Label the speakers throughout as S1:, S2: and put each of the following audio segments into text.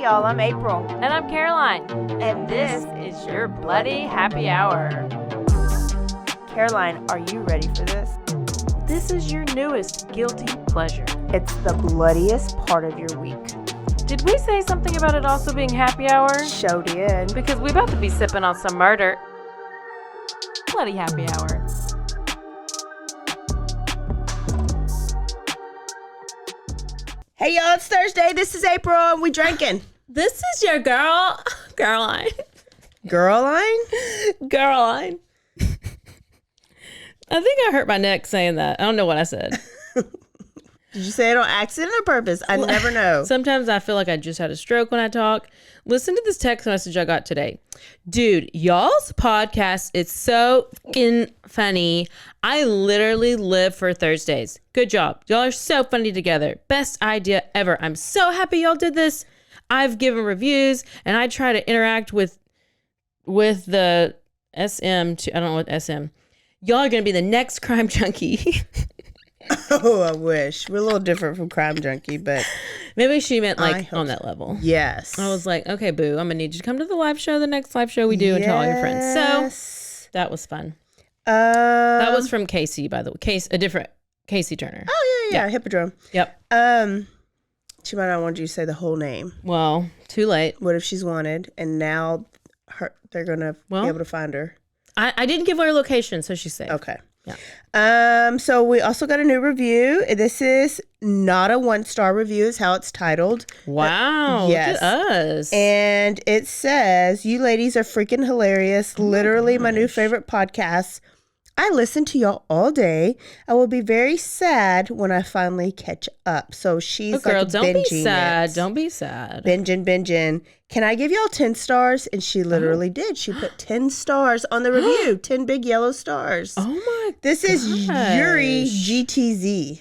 S1: y'all. I'm April.
S2: And I'm Caroline.
S1: And this
S2: is your Bloody Happy Hour.
S1: Caroline, are you ready for this?
S2: This is your newest guilty pleasure.
S1: It's the bloodiest part of your week.
S2: Did we say something about it also being happy hour?
S1: Show did.
S2: Because we're about to be sipping on some murder. Bloody Happy Hour.
S1: Hey y'all, it's Thursday. This is April and we drinking.
S2: This is your girl, Caroline.
S1: Caroline?
S2: I think I hurt my neck saying that. I don't know what I said.
S1: Did you say it on accident or purpose? I never know.
S2: Sometimes I feel like I just had a stroke when I talk. Listen to this text message I got today. Dude, y'all's podcast is so fucking funny. I literally live for Thursdays. Good job. Y'all are so funny together. Best idea ever. I'm so happy y'all did this. I've given reviews and I try to interact with the SM. I don't know what SM. Y'all are going to be the next crime junkie.
S1: Oh, I wish. We're a little different from Crime Junkie, but...
S2: Maybe she meant like on that level.
S1: Yes.
S2: I was like, okay, boo, I'm going to need you to come to the live show, the next live show we do, and tell all your friends. So that was fun. That was from Casey, by the way. A different Casey Turner.
S1: Oh, yeah. Hippodrome.
S2: Yep.
S1: She might not want you to say the whole name.
S2: Well, too late.
S1: What if she's wanted and now they're going to be able to find her?
S2: I didn't give her a location, so she's safe.
S1: Okay.
S2: Yeah.
S1: So we also got a new review. This is not a 1-star review is how it's titled.
S2: Wow.
S1: Yes.
S2: Look at us.
S1: And it says, you ladies are freaking hilarious. Literally my new favorite podcast. I listen to y'all all day. I will be very sad when I finally catch up. So she's
S2: girl,
S1: like
S2: don't
S1: binging
S2: be sad.
S1: it.
S2: Don't be sad.
S1: Binging. Can I give y'all 10 stars? And she literally did. She put 10 stars on the review. 10 big yellow stars.
S2: Oh my god.
S1: This is Yuri GTZ.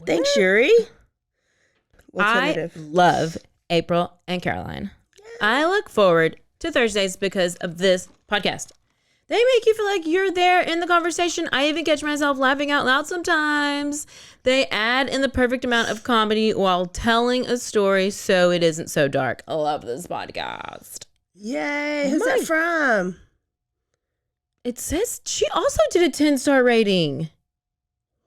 S1: Thanks, Yuri.
S2: I love April and Caroline. I look forward to Thursdays because of this podcast. They make you feel like you're there in the conversation. I even catch myself laughing out loud sometimes. They add in the perfect amount of comedy while telling a story so it isn't so dark. I love this podcast.
S1: Yay. Who's that from?
S2: It says she also did a 10-star rating.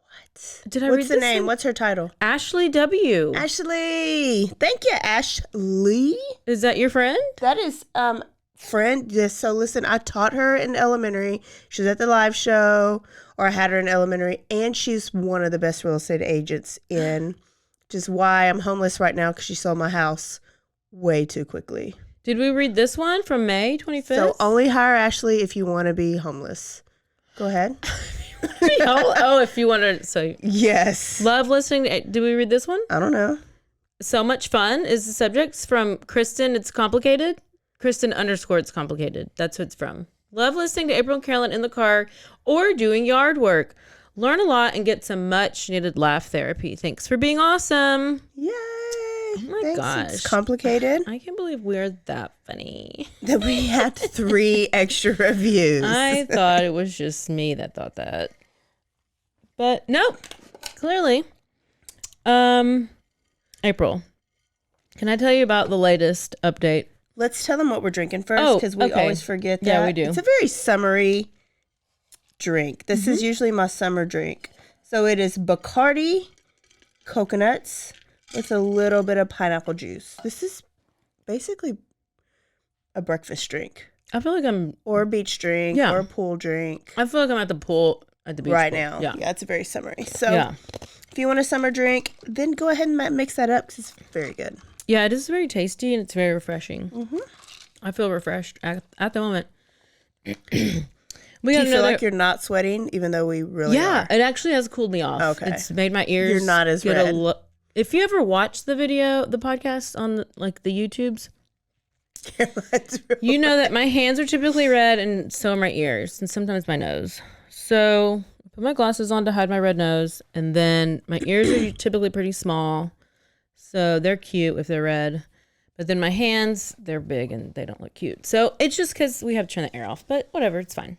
S1: What?
S2: Did I
S1: What's
S2: read
S1: the
S2: this
S1: name? What's her title?
S2: Ashley W.
S1: Ashley. Thank you, Ashley.
S2: Is that your friend?
S1: That is friend. Yes. So listen, I taught her in elementary. She was at the live show, or I had her in elementary, and she's one of the best real estate agents in. Just why I'm homeless right now, because she sold my house way too quickly.
S2: Did we read this one from May 25th?
S1: So only hire Ashley if you want to be homeless. Go ahead.
S2: If you want to. So
S1: yes.
S2: Love listening. Did we read this one?
S1: I don't know.
S2: So much fun is the subject. It's from Kristen. It's complicated. Kristen _ it's complicated. That's who it's from. Love listening to April and Carolyn in the car or doing yard work. Learn a lot and get some much needed laugh therapy. Thanks for being awesome.
S1: Yay.
S2: Oh my gosh.
S1: It's complicated.
S2: I can't believe we're that funny.
S1: That we had 3 extra reviews.
S2: I thought it was just me that thought that. But nope. Clearly. April, can I tell you about the latest update?
S1: Let's tell them what we're drinking first, because we always forget that.
S2: Yeah, we do.
S1: It's a very summery drink. This is usually my summer drink. So it is Bacardi coconuts with a little bit of pineapple juice. This is basically a breakfast drink.
S2: I feel like
S1: or a beach drink, or a pool drink.
S2: I feel like I'm at the pool, at the beach
S1: right
S2: pool.
S1: now. Yeah, it's very summery. So if you want a summer drink, then go ahead and mix that up, because it's very good.
S2: Yeah, it is very tasty and it's very refreshing. Mm-hmm. I feel refreshed at the moment. Do you
S1: feel like you're not sweating, even though we really are?
S2: Yeah, it actually has cooled me off.
S1: Okay.
S2: It's made my ears
S1: You're not as red.
S2: If you ever watch the podcast on the YouTubes, you know that my hands are typically red and so are my ears and sometimes my nose. So I put my glasses on to hide my red nose, and then my ears are typically pretty small. So they're cute if they're red. But then my hands, they're big and they don't look cute. So it's just because we have to turn the air off. But whatever, it's fine.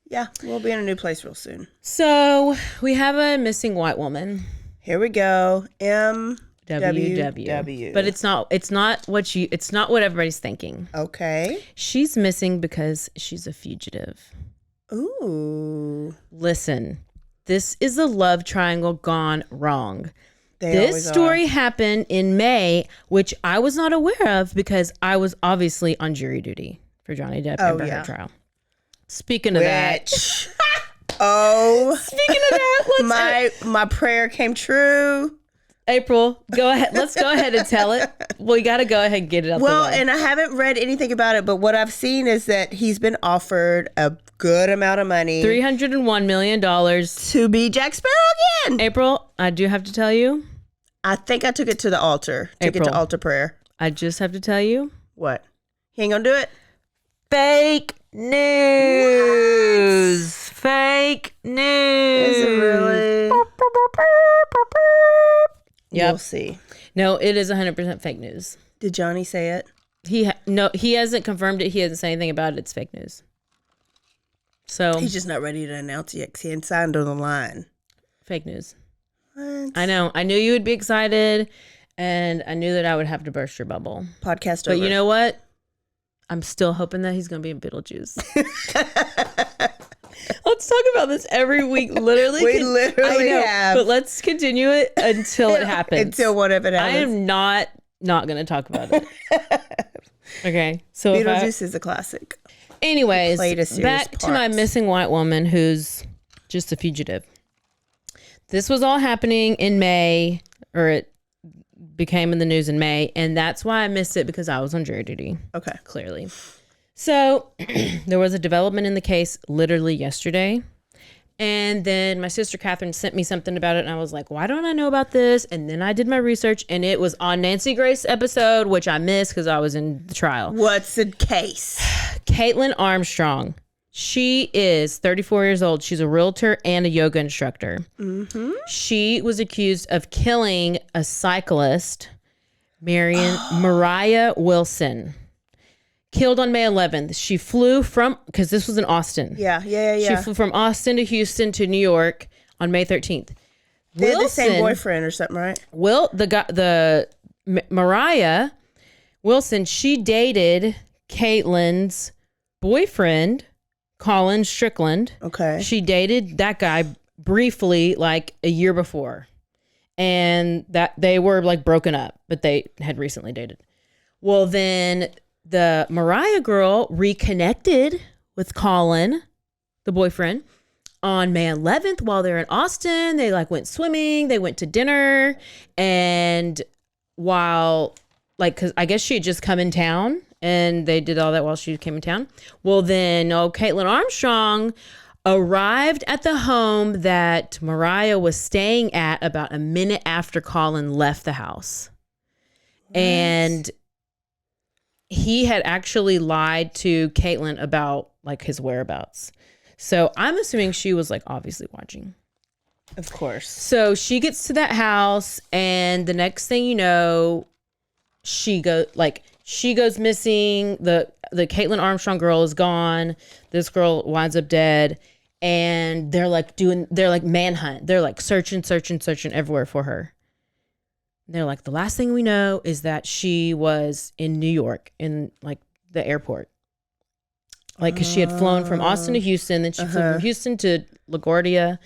S1: Yeah, we'll be in a new place real soon.
S2: So we have a missing white woman.
S1: Here we go. M.
S2: WW. But it's not what everybody's thinking.
S1: Okay.
S2: She's missing because she's a fugitive.
S1: Ooh.
S2: Listen, this is a love triangle gone wrong.
S1: This
S2: story happened in May, which I was not aware of because I was obviously on jury duty for Johnny Depp Amber Heard trial. Speaking of that. Speaking of
S1: that, my prayer came true.
S2: April, go ahead. Let's go ahead and tell it. We got to go ahead and get it out the way.
S1: Well, and I haven't read anything about it, but what I've seen is that he's been offered a good amount of money.
S2: $301 million.
S1: To be Jack Sparrow again.
S2: April, I do have to tell you.
S1: I think I took it to the altar. Took it to altar prayer.
S2: I just have to tell you.
S1: What? He ain't gonna do it?
S2: Fake news. What? Fake news. Is it really? Yep.
S1: We'll see.
S2: No, it is 100% fake news.
S1: Did Johnny say it?
S2: He hasn't confirmed it. He hasn't said anything about it. It's fake news. So
S1: he's just not ready to announce it yet because he ain't signed on the line.
S2: Fake news.
S1: What?
S2: I know. I knew you would be excited, and I knew that I would have to burst your bubble.
S1: Podcast over.
S2: But you know what? I'm still hoping that he's going to be in Beetlejuice. Let's talk about this every week. Literally.
S1: We literally have.
S2: But let's continue it until it happens.
S1: Until whatever it happens.
S2: I am not going to talk about it. Okay. So
S1: Beetlejuice is a classic.
S2: Anyways, back to my missing white woman who's just a fugitive. This was all happening in May, or it became in the news in May, and that's why I missed it because I was on jury duty.
S1: Okay.
S2: Clearly. So there was a development in the case literally yesterday. And then my sister Catherine sent me something about it, and I was like, why don't I know about this? And then I did my research, and it was on Nancy Grace's episode, which I missed because I was in the trial.
S1: What's the case?
S2: Caitlin Armstrong. She is 34 years old. She's a realtor and a yoga instructor. Mm-hmm. She was accused of killing a cyclist, Mariah Wilson. Killed on May 11th. She flew from, because this was in Austin.
S1: Yeah.
S2: She flew from Austin to Houston to New York on May 13th.
S1: They had the same boyfriend or something, right?
S2: Mariah Wilson, she dated Caitlin's boyfriend, Colin Strickland.
S1: Okay.
S2: She dated that guy briefly like a year before. And that they were like broken up, but they had recently dated. Well, then the Mariah girl reconnected with Colin, the boyfriend, on May 11th while they're in Austin. They like went swimming, they went to dinner, and while like, cause I guess she had just come in town and they did all that while she came in town. Well, then Caitlin Armstrong arrived at the home that Mariah was staying at about a minute after Colin left the house. What? And he had actually lied to Caitlin about like his whereabouts. So I'm assuming she was like obviously watching.
S1: Of course.
S2: So she gets to that house, and the next thing you know, she goes missing. The Caitlin Armstrong girl is gone. This girl winds up dead, and they're like manhunt. They're like searching everywhere for her. And they're like, the last thing we know is that she was in New York in like the airport. Like, cause she had flown from Austin to Houston, then she flew from Houston to LaGuardia.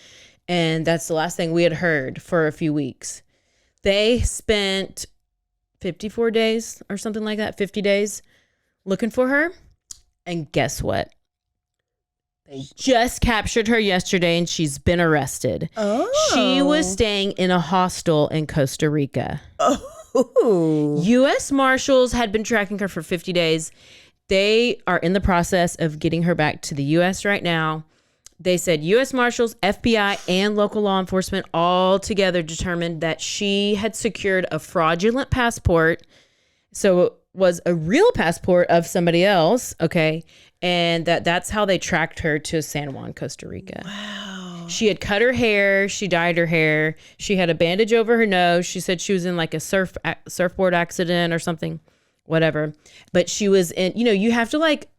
S2: And that's the last thing we had heard for a few weeks. They spent 54 days or something like that, 50 days looking for her. And guess what? They just captured her yesterday, and she's been arrested. Oh. She was staying in a hostel in Costa Rica. Oh. U.S. Marshals had been tracking her for 50 days. They are in the process of getting her back to the U.S. right now. They said U.S. Marshals, FBI, and local law enforcement all together determined that she had secured a fraudulent passport. So it was a real passport of somebody else, okay? And that's how they tracked her to San Juan, Costa Rica. Wow. She had cut her hair. She dyed her hair. She had a bandage over her nose. She said she was in like a surfboard accident or something, whatever. But she was in, you have to like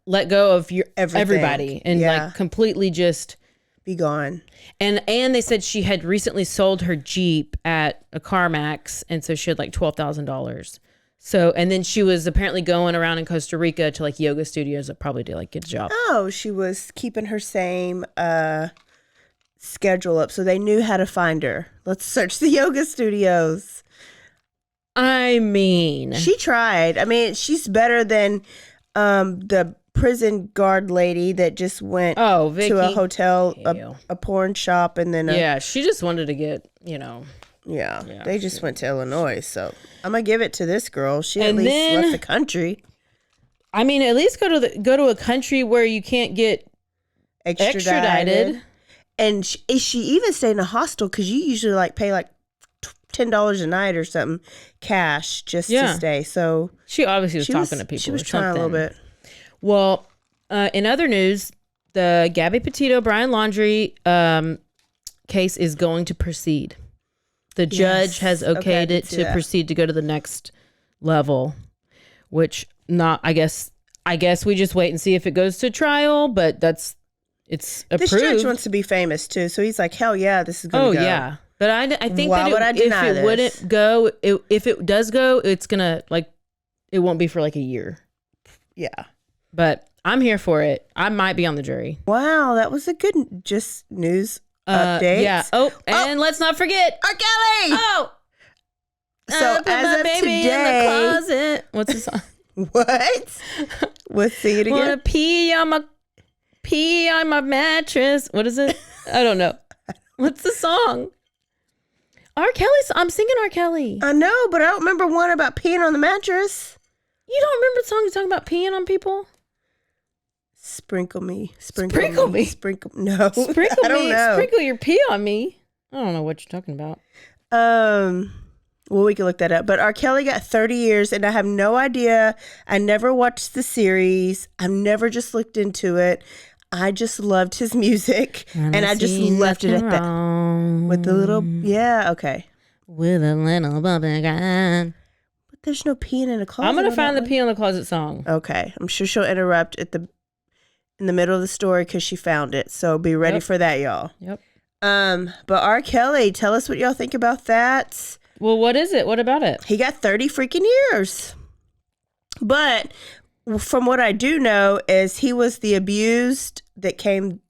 S2: let go of your everybody and like completely just
S1: be gone.
S2: And they said she had recently sold her Jeep at a CarMax, and so she had like $12,000. So, and then she was apparently going around in Costa Rica to like yoga studios that probably did like get a job.
S1: Oh, she was keeping her same schedule up, so they knew how to find her. Let's search the yoga studios.
S2: I mean,
S1: she tried. I mean, she's better than the prison guard lady that just went
S2: Vicky.
S1: to a hotel, a porn shop, and then
S2: she just wanted to get,
S1: Yeah, they just went to Illinois, so I'm gonna give it to this girl. She at least left the country.
S2: I mean, at least go to a country where you can't get extradited.
S1: And she even stayed in a hostel because you usually like pay like $10 a night or something cash just to stay. So
S2: she obviously was talking to people.
S1: She was trying a little bit.
S2: Well, in other news, the Gabby Petito Bryan Laundrie case is going to proceed. The judge has okayed it to proceed to go to the next level, which I guess we just wait and see if it goes to trial, but it's approved.
S1: This judge wants to be famous too, so he's like, hell yeah, this is going to go. Oh yeah.
S2: But I think if it does go, it's gonna it won't be for like a year.
S1: Yeah.
S2: But I'm here for it. I might be on the jury.
S1: Wow, that was a good news update.
S2: Yeah. And let's not forget
S1: R. Kelly.
S2: Oh.
S1: So
S2: put as my
S1: of
S2: baby
S1: today,
S2: in the closet. What's the song?
S1: What? Let's sing it again.
S2: Wanna pee on my mattress. What is it? I don't know. What's the song? R. Kelly's. I'm singing R. Kelly.
S1: I know, but I don't remember one about peeing on the mattress.
S2: You don't remember the song you're talking about peeing on people?
S1: Sprinkle me.
S2: No.
S1: Sprinkle
S2: Sprinkle
S1: me. I don't know.
S2: Sprinkle your pee on me. I don't know what you're talking about.
S1: Well, we can look that up. But R. Kelly got 30 years, and I have no idea. I never watched the series. I've never just looked into it. I just loved his music, and I just left it at that. With the little, okay.
S2: With a little bubbly grind.
S1: But there's no peeing in a closet.
S2: I'm gonna find the pee on the closet song.
S1: Okay, I'm sure she'll interrupt in the middle of the story because she found it. So be ready for that, y'all.
S2: Yep.
S1: But R. Kelly, tell us what y'all think about that.
S2: Well, what is it? What about it?
S1: He got 30 freaking years. But from what I do know is he was the abused that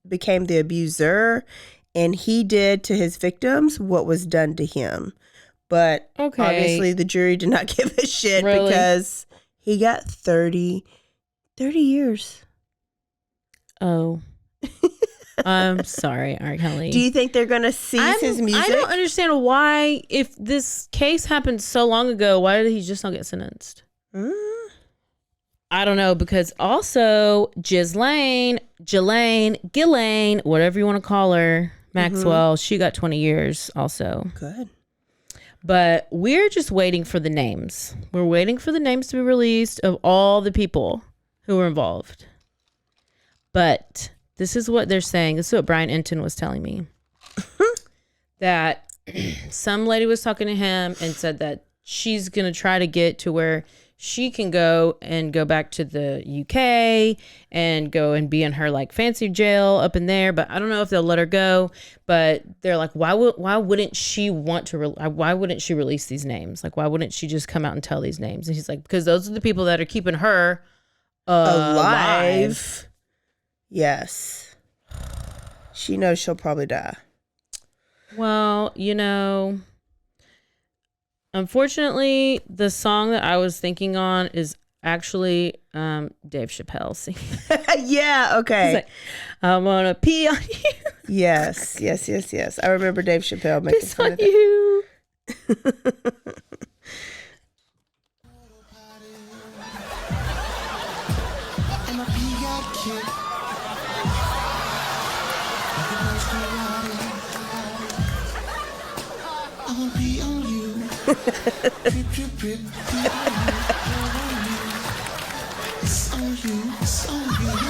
S1: became the abuser, and he did to his victims what was done to him. But obviously the jury did not give a shit because he got 30 years.
S2: Oh. I'm sorry, R. Kelly.
S1: Do you think they're going to seize his music?
S2: I don't understand why, if this case happened so long ago, why did he just not get sentenced? I don't know, because also Ghislaine, whatever you want to call her, Maxwell, she got 20 years also.
S1: Good.
S2: But we're just waiting for the names. We're waiting for the names to be released of all the people who were involved. But this is what they're saying. This is what Bryan Enton was telling me. That some lady was talking to him and said that she's going to try to get to where she can go back to the UK and go and be in her like fancy jail up in there. But I don't know if they'll let her go. But they're like, why wouldn't she want to? Why wouldn't she release these names? Like, why wouldn't she just come out and tell these names? And he's like, because those are the people that are keeping her alive.
S1: Yes. She knows she'll probably die.
S2: Well, unfortunately, the song that I was thinking on is actually Dave Chappelle singing.
S1: Yeah, okay.
S2: Like, I want to pee on you.
S1: Yes. I remember Dave Chappelle making
S2: Piss
S1: fun
S2: on
S1: of that.
S2: you.
S3: It's on you. You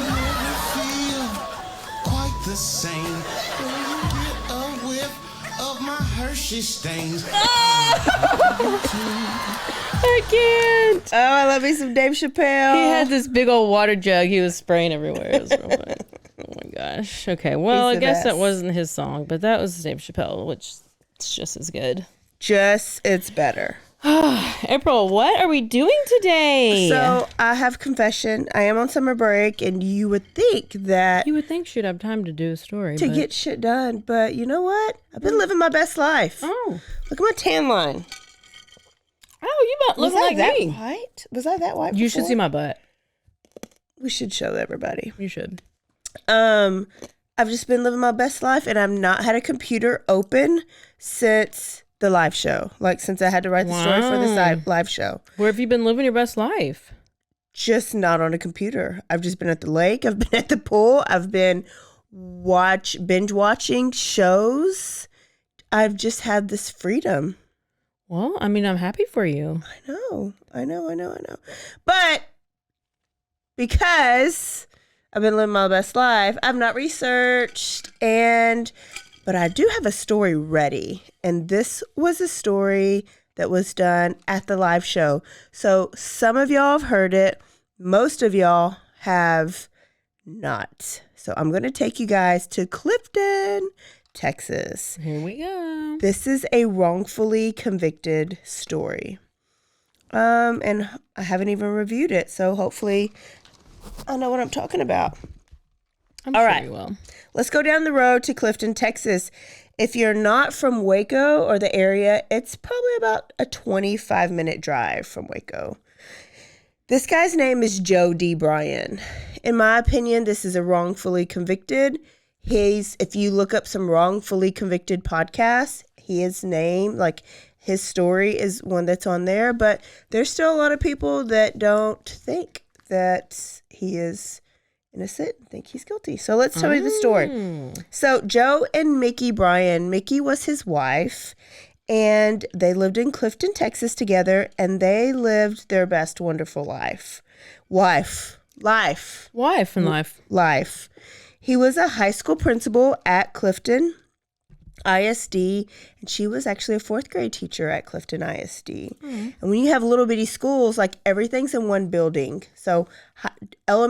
S3: never feel quite the same. When you get a whiff of my Hershey stains.
S2: I can't.
S1: Oh, I love me some Dave Chappelle.
S2: He had this big old water jug he was spraying everywhere. It was real funny. Oh my gosh. Okay. Well, I
S1: the
S2: guess that
S1: best.
S2: wasn't his song, but that was Dave Chappelle, which is just as good.
S1: It's better.
S2: April, what are we doing today?
S1: So I have confession. I am on summer break, and you would think that
S2: You would think she'd have time to do a story.
S1: to
S2: but...
S1: get shit done, but you know what? I've been living my best life.
S2: Oh.
S1: Look at my tan line.
S2: Oh, you about
S1: Was
S2: looking
S1: I
S2: like
S1: that
S2: me.
S1: white? Was I that white?
S2: You should
S1: before?
S2: see my butt.
S1: We should show everybody.
S2: You should.
S1: I've just been living my best life, and I've not had a computer open since the live show. Like since I had to write the story for this live show.
S2: Where have you been living your best life?
S1: Just not on a computer. I've just been at the lake. I've been at the pool. I've been binge watching shows. I've just had this freedom.
S2: Well, I mean, I'm happy for you.
S1: I know. But because I've been living my best life, I've not researched, but I do have a story ready. And this was a story that was done at the live show. So some of y'all have heard it. Most of y'all have not. So I'm going to take you guys to Clifton, Texas.
S2: Here we go.
S1: This is a wrongfully convicted story. And I haven't even reviewed it, so hopefully I know what I'm talking about.
S2: I'm
S1: All
S2: sure
S1: right.
S2: you will.
S1: Let's go down the road to Clifton, Texas. If you're not from Waco or the area, it's probably about a 25-minute drive from Waco. This guy's name is Joe D. Bryan. In my opinion, this is a wrongfully convicted. If you look up some wrongfully convicted podcasts, his name, like his story is one that's on there, but there's still a lot of people that don't think that he is innocent, think he's guilty. So let's tell you the story. So Joe and Mickey Bryan, Mickey was his wife, and they lived in Clifton, Texas together, and they lived their best wonderful life. Wife and life. He was a high school principal at Clifton ISD, and she was actually a 4th grade teacher at Clifton ISD. And when you have little bitty schools, like everything's in one building. So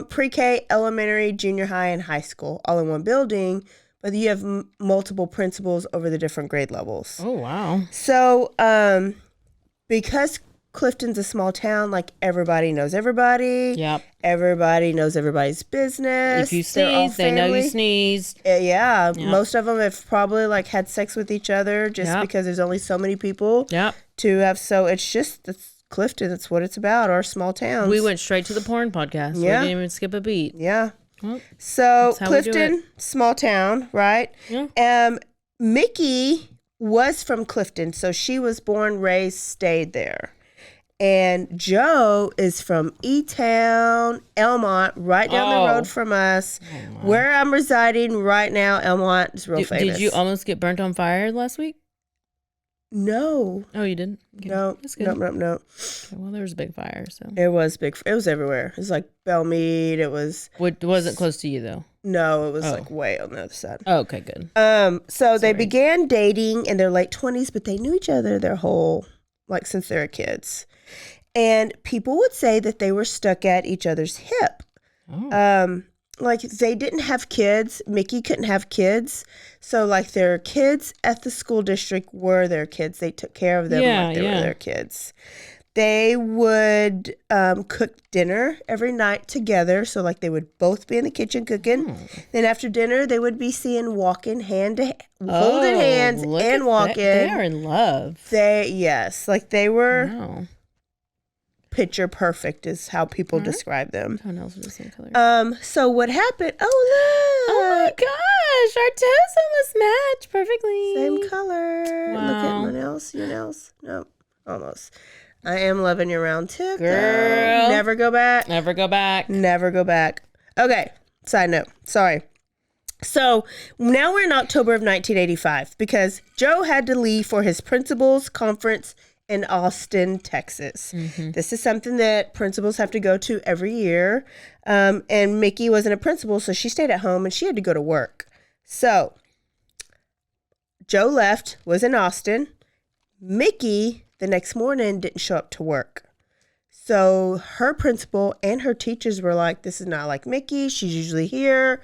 S1: pre-K, elementary, junior high, and high school all in one building, but you have multiple principals over the different grade levels.
S2: Oh, wow.
S1: So because Clifton's a small town, like everybody knows everybody.
S2: Yep.
S1: Everybody knows everybody's business.
S2: If you
S1: They're all
S2: sneeze, they know you
S1: family.
S2: sneezed.
S1: Yeah, most of them have probably like had sex with each other just
S2: Yep.
S1: because there's only so many people
S2: Yep.
S1: to have. So it's Clifton. That's what it's about. Our small towns.
S2: We went straight to the porn podcast.
S1: Yeah.
S2: We didn't even skip a beat.
S1: Yeah.
S2: Well,
S1: So
S2: how we do
S1: Clifton, small town, right?
S2: Yeah.
S1: Mickey was from Clifton, so she was born, raised, stayed there. And Joe is from E-Town, Elmont, right down the road from us. Where I'm residing right now, Elmont is real famous.
S2: Did you almost get burnt on fire last week?
S1: No.
S2: Oh, you didn't? Okay.
S1: No.
S2: That's good.
S1: No.
S2: Okay, well, there was a big fire, so.
S1: It was big. It was everywhere. It was like Belmead. It was.
S2: What wasn't close to you, though?
S1: No, it was like way on the other side.
S2: Oh, okay, good.
S1: So they began dating in their late 20s, but they knew each other their whole, like, since they were kids. And people would say that they were stuck at each other's hip. Like they didn't have kids. Mickey couldn't have kids. So like their kids at the school district were their kids. They took care of them like they were their kids. They would cook dinner every night together. So like they would both be in the kitchen cooking. Then after dinner, they would be seen walking holding hands and walking.
S2: They are in love.
S1: Like they were
S2: Wow.
S1: picture perfect is how people describe them.
S2: Toenails are the same color.
S1: So what happened? Oh, look.
S2: Oh my gosh, our toes almost match perfectly.
S1: Same color.
S2: Wow.
S1: Look at my nails. Your nails? No, almost. I am loving your round tip.
S2: Girl.
S1: Never go back.
S2: Never go back.
S1: Never go back. Okay. Side note. Sorry. So now we're in October of 1985 because Joe had to leave for his principal's conference in Austin, Texas. This is something that principals have to go to every year. And Mickey wasn't a principal, so she stayed at home and she had to go to work. So Joe left, was in Austin. Mickey, the next morning, didn't show up to work. So her principal and her teachers were like, this is not like Mickey. She's usually here.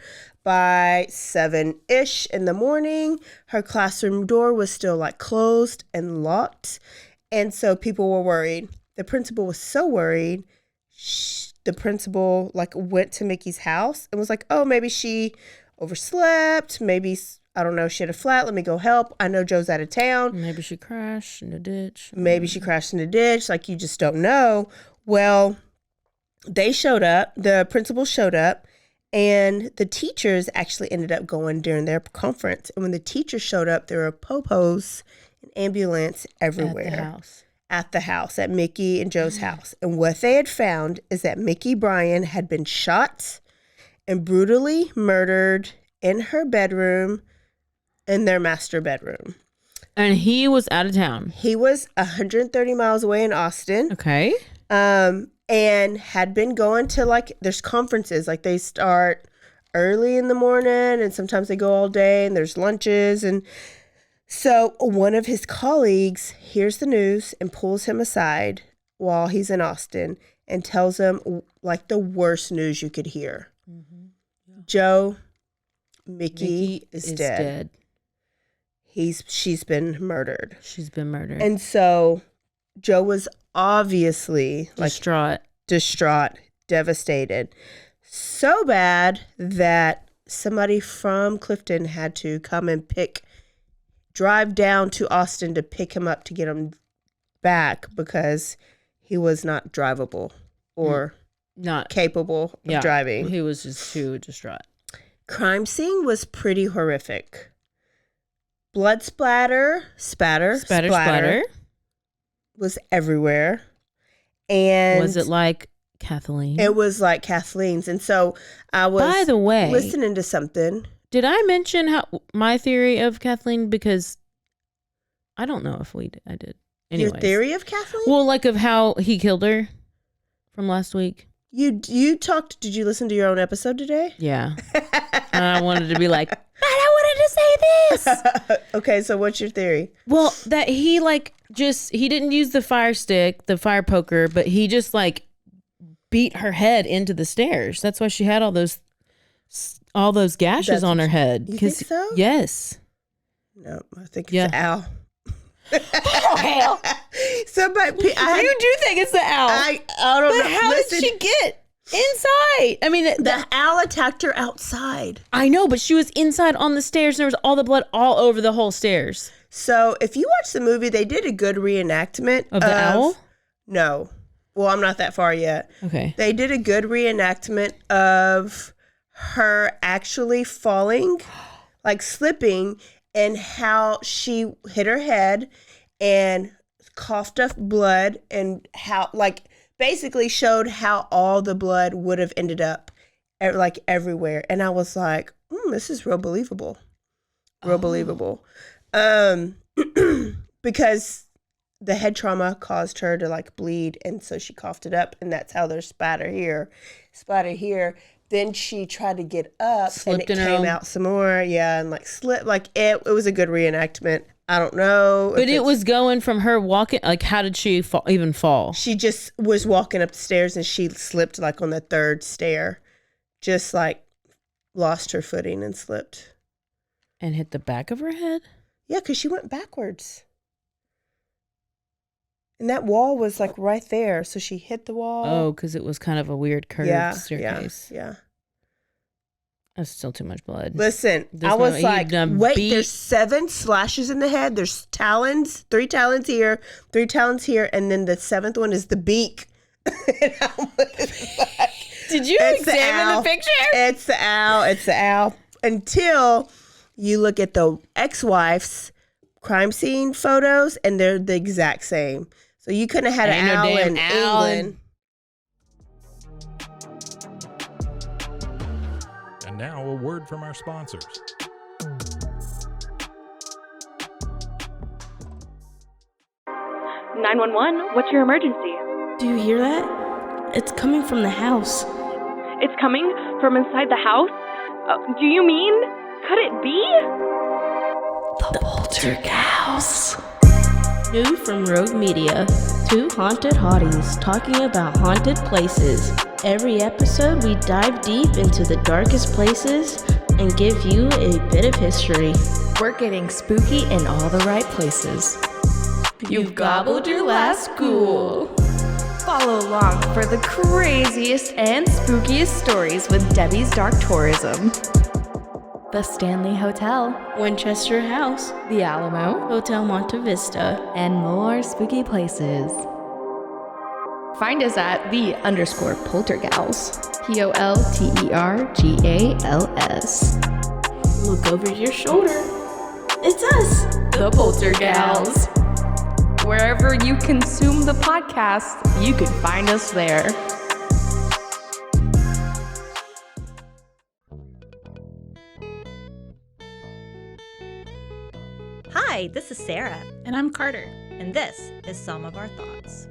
S1: By 7-ish in the morning, her classroom door was still like closed and locked. And so people were worried. The principal was so worried. The principal like went to Mickey's house and was like, oh, maybe she overslept. Maybe, I don't know, she had a flat. Let me go help. I know Joe's out of town.
S2: Maybe she crashed in a ditch.
S1: Maybe she crashed in a ditch. Like, you just don't know. Well, they showed up. The principal showed up. And the teachers actually ended up going during their conference. And when the teachers showed up, there were popos and ambulance everywhere. At the house, at Mickey and Joe's house. And what they had found is that Mickey Bryan had been shot and brutally murdered in her bedroom, in their master bedroom.
S2: And he was out of town.
S1: He was 130 miles away in Austin.
S2: Okay.
S1: And had been going to, like, there's conferences, like they start early in the morning and sometimes they go all day and there's lunches. And so one of his colleagues hears the news and pulls him aside while he's in Austin and tells him like the worst news you could hear. Mm-hmm. Yeah. Joe, Mickey is dead. She's been murdered.
S2: She's been murdered.
S1: And so Joe was obviously distraught, devastated. So bad that somebody from Clifton had to come and drive down to Austin to pick him up to get him back because he was not drivable or not capable of driving.
S2: He was just too distraught.
S1: Crime scene was pretty horrific. Blood splatter was everywhere. And
S2: was it like Kathleen?
S1: It was like Kathleen's. And so I was,
S2: by the way,
S1: listening to something.
S2: Did I mention my theory of Kathleen? Because I don't know if I did. Anyways.
S1: Your theory of Kathleen?
S2: Well, like of how he killed her from last week.
S1: You talked, did you listen to your own episode today?
S2: Yeah. And I wanted to be like, but I wanted to say this.
S1: Okay, so what's your theory?
S2: Well, that he he didn't use the fire stick, the fire poker, but he just like beat her head into the stairs. That's why she had all those gashes on her head.
S1: You think so?
S2: Yes.
S1: No, I think it's the owl.
S2: Oh, hell.
S1: Somebody,
S2: you do think it's the owl.
S1: I don't know.
S2: But how did she get inside? I mean,
S1: the owl attacked her outside.
S2: I know, but she was inside on the stairs and there was all the blood all over the whole stairs.
S1: So if you watch the movie, they did a good reenactment
S2: of the owl?
S1: No. Well, I'm not that far yet.
S2: Okay.
S1: They did a good reenactment of her actually falling, like slipping, and how she hit her head and coughed up blood, and how, like, basically showed how all the blood would have ended up, like, everywhere. And I was like, this is real believable. Believable. Because the head trauma caused her to, like, bleed, and so she coughed it up, and that's how there's splatter here. Then she tried to get up,
S2: slipped,
S1: and it came out some more. Yeah, and like slipped. Like it was a good reenactment. I don't know.
S2: But it was going from her walking. Like, how did she even fall?
S1: She just was walking up the stairs and she slipped like on the third stair. Just like lost her footing and slipped.
S2: And hit the back of her head?
S1: Yeah, because she went backwards. And that wall was like right there. So she hit the wall.
S2: Oh, because it was kind of a weird curved staircase.
S1: Yeah.
S2: That's still too much blood.
S1: Listen, I was like, wait, there's 7 slashes in the head. There's talons, 3 talons here, 3 talons here. And then the 7th one is the beak. And I was like,
S2: did you examine the picture?
S1: It's the owl. Until you look at the ex-wife's crime scene photos and they're the exact same. So you couldn't have had an owl in England.
S4: And now a word from our sponsors.
S5: "911, what's your emergency?"
S6: Do you hear that? It's coming from the house.
S5: It's coming from inside the house? Do you mean, could it be?
S6: The Poltergeist. New from Rogue Media. 2 haunted hotties talking about haunted places. Every episode we dive deep into the darkest places, and give you a bit of history.
S7: We're getting spooky in all the right places. You've gobbled your last ghoul. Follow along for the craziest and spookiest stories with Debbie's Dark Tourism. The Stanley Hotel,
S6: Winchester House,
S7: the Alamo,
S6: Hotel Monte Vista,
S7: and more spooky places. Find us at _Poltergals. POLTERGALS.
S6: Look over your shoulder. It's us,
S7: The Poltergals. Wherever you consume the podcast, you can find us there.
S8: Hi, this is Sarah,
S9: And I'm Carter.
S8: and this is Some of Our Thoughts.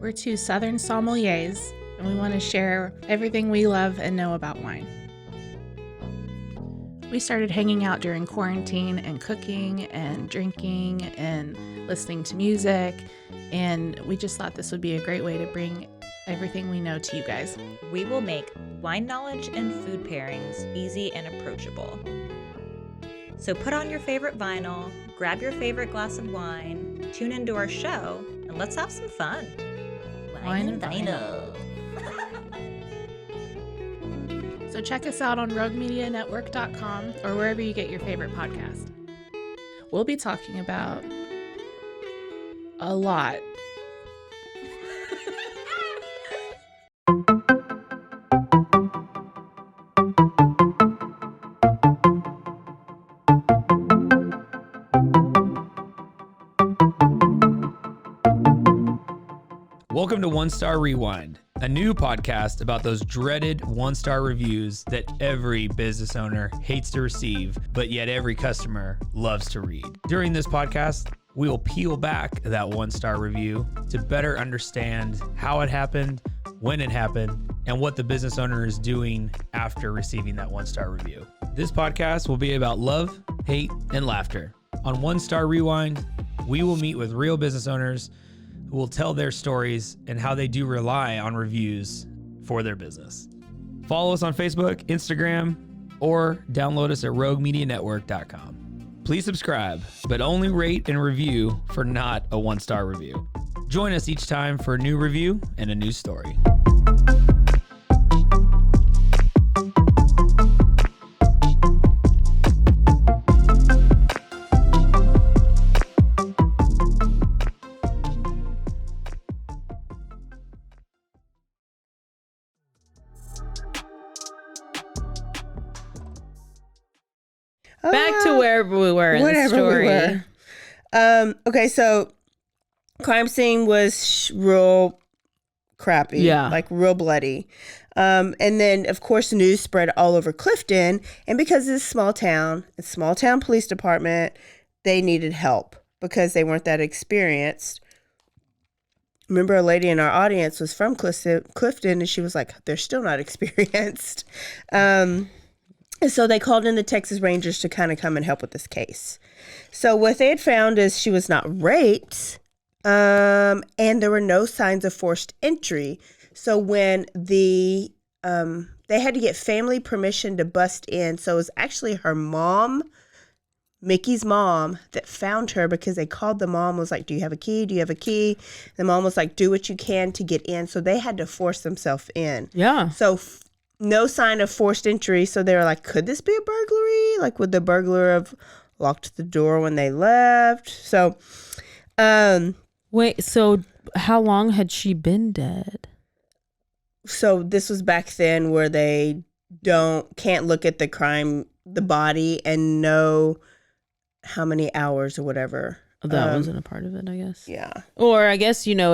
S9: We're two Southern sommeliers, and we want to share everything we love and know about wine. We started hanging out during quarantine and cooking and drinking and listening to music, and we just thought this would be a great way to bring everything we know to you guys.
S8: We will make wine knowledge and food pairings easy and approachable. So put on your favorite vinyl, grab your favorite glass of wine, tune into our show, and let's have some fun.
S9: Wine and
S8: vinyl.
S9: So check us out on roguemedianetwork.com or wherever you get your favorite podcast. We'll be talking about a lot.
S10: Welcome to One Star Rewind, a new podcast about those dreaded one-star reviews that every business owner hates to receive, but yet every customer loves to read. During this podcast, we will peel back that one-star review to better understand how it happened, when it happened, and what the business owner is doing after receiving that one-star review. This podcast will be about love, hate, and laughter. On One Star Rewind, we will meet with real business owners who will tell their stories and how they do rely on reviews for their business. Follow us on Facebook, Instagram, or download us at roguemedianetwork.com. Please subscribe, but only rate and review for not a one-star review. Join us each time for a new review and a new story.
S2: Back to wherever we were in the
S1: Whatever
S2: story.
S1: we were. Okay, so crime scene was real crappy.
S2: Yeah.
S1: Like real bloody. And then, of course, the news spread all over Clifton. And because it's a small town police department, they needed help because they weren't that experienced. Remember, a lady in our audience was from Clifton, and she was like, they're still not experienced. And so they called in the Texas Rangers to kind of come and help with this case. So what they had found is she was not raped, and there were no signs of forced entry. So when they had to get family permission to bust in. So it was actually her mom, Mickey's mom, that found her because they called the mom, was like, do you have a key? Do you have a key? The mom was like, do what you can to get in. So they had to force themselves in.
S2: Yeah.
S1: So no sign of forced entry. So they were like, could this be a burglary? Like, would the burglar have locked the door when they left? So,
S2: Wait, so how long had she been dead?
S1: so this was back then where they can't look at the body and know how many hours or whatever.
S2: That wasn't a part of it, I guess.
S1: Yeah.
S2: Or I guess, if you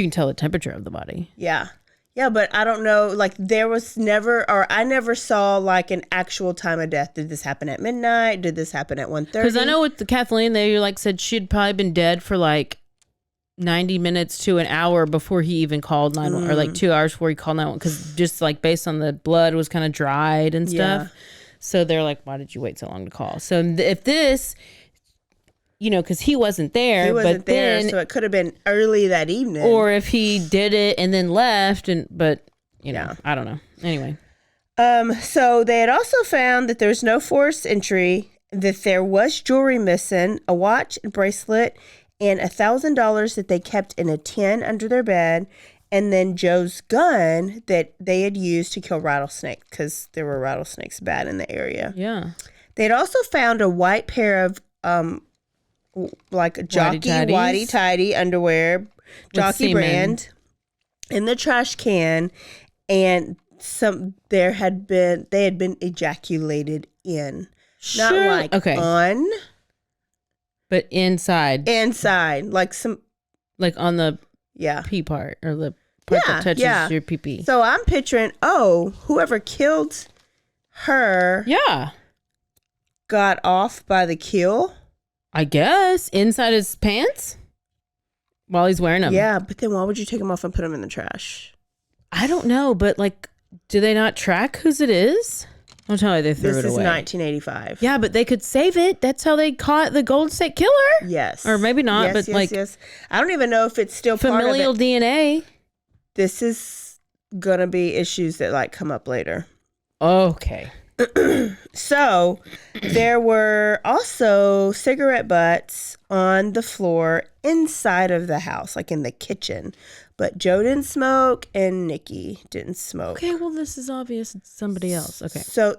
S2: can tell the temperature of the body.
S1: Yeah. Yeah, but I don't know, like there was never, or I never saw like an actual time of death. Did this happen at midnight? Did this happen at 1:30?
S2: Because I know with the Kathleen, they said she'd probably been dead for like 90 minutes to an hour before he even called 911, or like 2 hours before he called 911, because just like based on the blood was kind of dried and stuff.
S1: Yeah.
S2: So they're like, why did you wait so long to call? So if this, because he wasn't there,
S1: so it could have been early that evening.
S2: or if he did it and then left, I don't know. Anyway.
S1: So they had also found that there was no forced entry, that there was jewelry missing, a watch, a bracelet, and $1,000 that they kept in a tin under their bed, and then Joe's gun that they had used to kill rattlesnakes because there were rattlesnakes bad in the area.
S2: Yeah.
S1: They had also found a white pair of like jockey whitey-tighty underwear, jockey brand, in the trash can, and they had been ejaculated in, not like on,
S2: but inside,
S1: like
S2: on the pee part or the part that touches your pee-pee.
S1: So I'm picturing, whoever killed her, got off by the kill,
S2: I guess, inside his pants while he's wearing them.
S1: Yeah, but then why would you take them off and put them in the trash?
S2: I don't know, but like, do they not track whose it is? I'll tell you, they threw it away.
S1: This is 1985.
S2: Yeah, but they could save it. That's how they caught the Golden State Killer.
S1: Yes.
S2: Or maybe not, but
S1: yes. I don't even know if it's still
S2: familial
S1: part of it.
S2: DNA.
S1: This is going to be issues that like come up later.
S2: Okay.
S1: So there were also cigarette butts on the floor inside of the house, like in the kitchen. But Joe didn't smoke and Nikki didn't smoke.
S2: Okay, well, this is obvious. It's somebody else. Okay.
S1: So,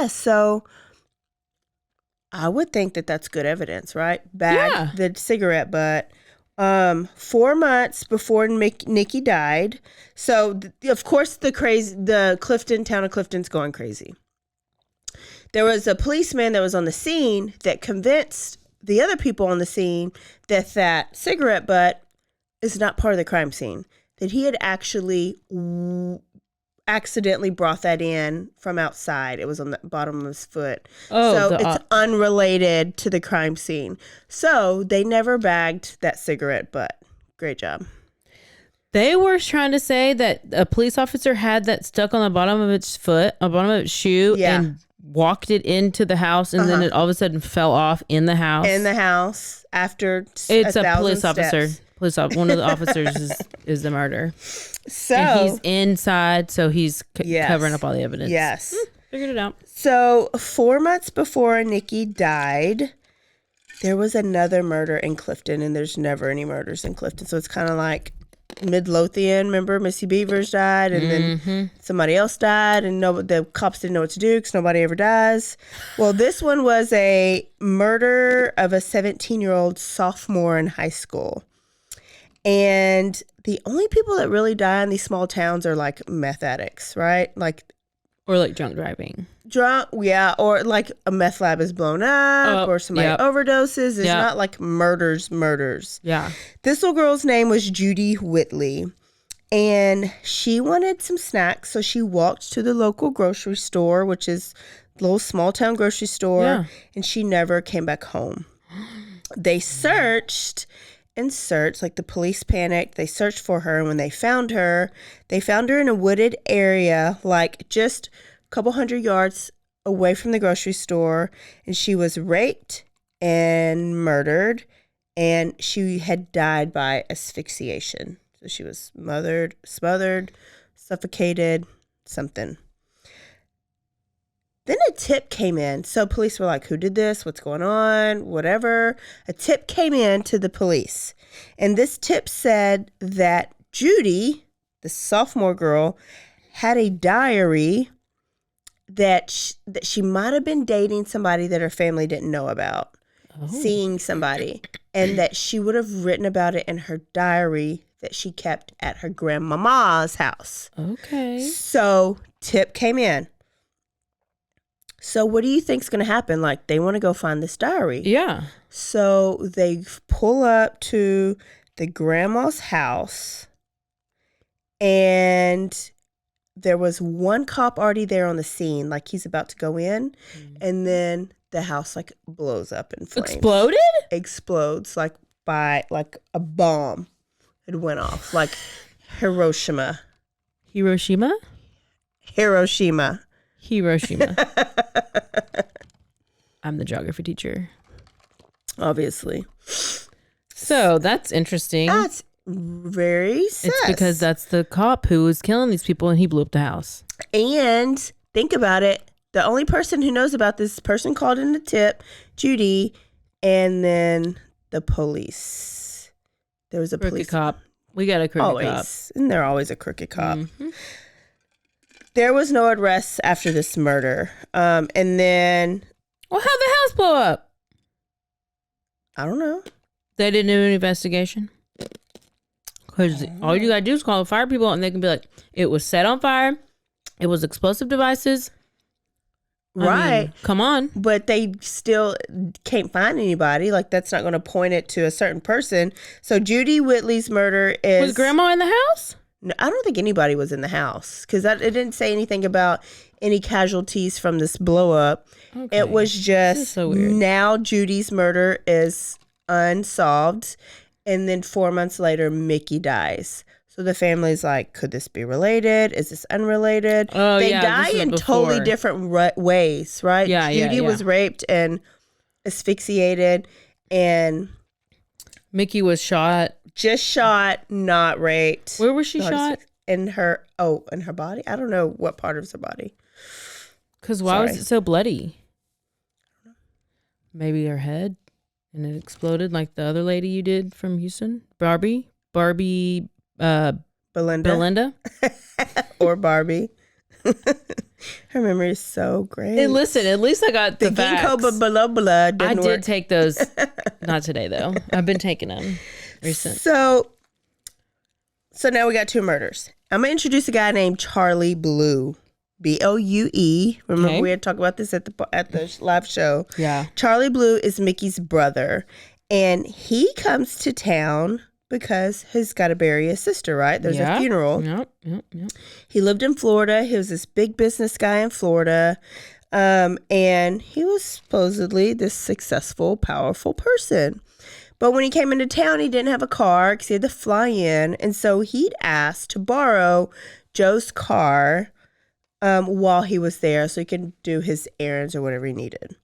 S1: so I would think that that's good evidence, right? The cigarette butt. 4 months before Nikki died. So, of course, the town of Clifton's going crazy. There was a policeman that was on the scene that convinced the other people on the scene that cigarette butt is not part of the crime scene, that he had actually accidentally brought that in from outside. It was on the bottom of his foot. So it's unrelated to the crime scene. So they never bagged that cigarette butt. Great job.
S2: They were trying to say that a police officer had that stuck on the bottom of its foot, on the bottom of its shoe, and walked it into into and then it all of a sudden fell off in the house.
S1: In the house after
S2: it's a police
S1: steps.
S2: officer. One of the officers is the murder.
S1: So
S2: and he's inside, so he's covering up all the evidence.
S1: Yes.
S2: Figured it out.
S1: So 4 months before Nikki died, there was another murder in Clifton, and there's never any murders in Clifton. So it's kind of like Midlothian. Remember, Missy Beavers died, and then somebody else died, and the cops didn't know what to do because nobody ever dies. Well, this one was a murder of a 17-year-old sophomore in high school. And the only people that really die in these small towns are like meth addicts, right?
S2: Or like drunk driving.
S1: Or like a meth lab is blown up, or somebody overdoses. It's not like murders.
S2: Yeah.
S1: This little girl's name was Judy Whitley, and she wanted some snacks, so she walked to the local grocery store, which is a little small town grocery store, and she never came back home. They searched, like the police panicked. They searched for her, and when they found her in a wooded area, like just a couple 100 yards away from the grocery store, and she was raped and murdered, and she had died by asphyxiation. So she was smothered, suffocated, something. Then a tip came in. So police were like, who did this? What's going on? Whatever. A tip came in to the police. And this tip said that Judy, the sophomore girl, had a diary that she might have been dating somebody that her family didn't know about, seeing somebody, and that she would have written about it in her diary that she kept at her grandmama's house.
S2: Okay.
S1: So tip came in. So what do you think's going to happen? Like, they want to go find this diary.
S2: Yeah.
S1: So they pull up to the grandma's house, and there was one cop already there on the scene, like he's about to go in, and then the house like blows up in flames.
S2: Exploded?
S1: Explodes like by like a bomb. It went off like Hiroshima.
S2: I'm the geography teacher.
S1: Obviously.
S2: So that's interesting.
S1: That's very sus.
S2: It's because that's the cop who was killing these people, and he blew up the house.
S1: And think about it. The only person who knows about this person called in the tip, Judy, and then the police. There was a
S2: crooked
S1: police
S2: cop. We got a crooked cop.
S1: And they're always a crooked cop.
S2: Mm-hmm.
S1: There was no arrests after this murder. And then...
S2: Well, how'd the house blow up?
S1: I don't know.
S2: They didn't do an investigation? Because all you got to do is call the fire people and they can be like, it was set on fire. It was explosive devices.
S1: Right.
S2: I mean, come on.
S1: But they still can't find anybody. Like, that's not going to point it to a certain person. So Judy Whitley's murder is...
S2: Was Grandma in the house?
S1: No, I don't think anybody was in the house because it didn't say anything about any casualties from this blow up. Okay. It was just
S2: so weird.
S1: Now Judy's murder is unsolved. And then 4 months later, Mickey dies. So the family's like, could this be related? Is this unrelated?
S2: Oh,
S1: they
S2: yeah,
S1: die in totally different ways, right?
S2: Yeah,
S1: Judy was raped and asphyxiated, and
S2: Mickey was shot.
S1: Just shot, not raped.
S2: Where was she shot?
S1: In her body? I don't know what part of her body.
S2: Because why was it so bloody? Maybe her head and it exploded like the other lady you did from Houston? Barbie, Belinda.
S1: Or Barbie. Her memory is so great.
S2: Hey, listen, at least I got the facts.
S1: Ginkgo biloba
S2: I
S1: did
S2: did take those. Not today, though. I've been taking them recent.
S1: So now we got 2 murders. I'm going to introduce a guy named Charlie Blue. Boue. Remember we had talked about this at the live show.
S2: Yeah.
S1: Charlie Blue is Mickey's brother, and he comes to town because he's got to bury his sister, right? There's a funeral.
S2: Yep.
S1: He lived in Florida. He was this big business guy in Florida, and he was supposedly this successful, powerful person. But when he came into town, he didn't have a car because he had to fly in, and so he'd asked to borrow Joe's car while he was there so he could do his errands or whatever he needed.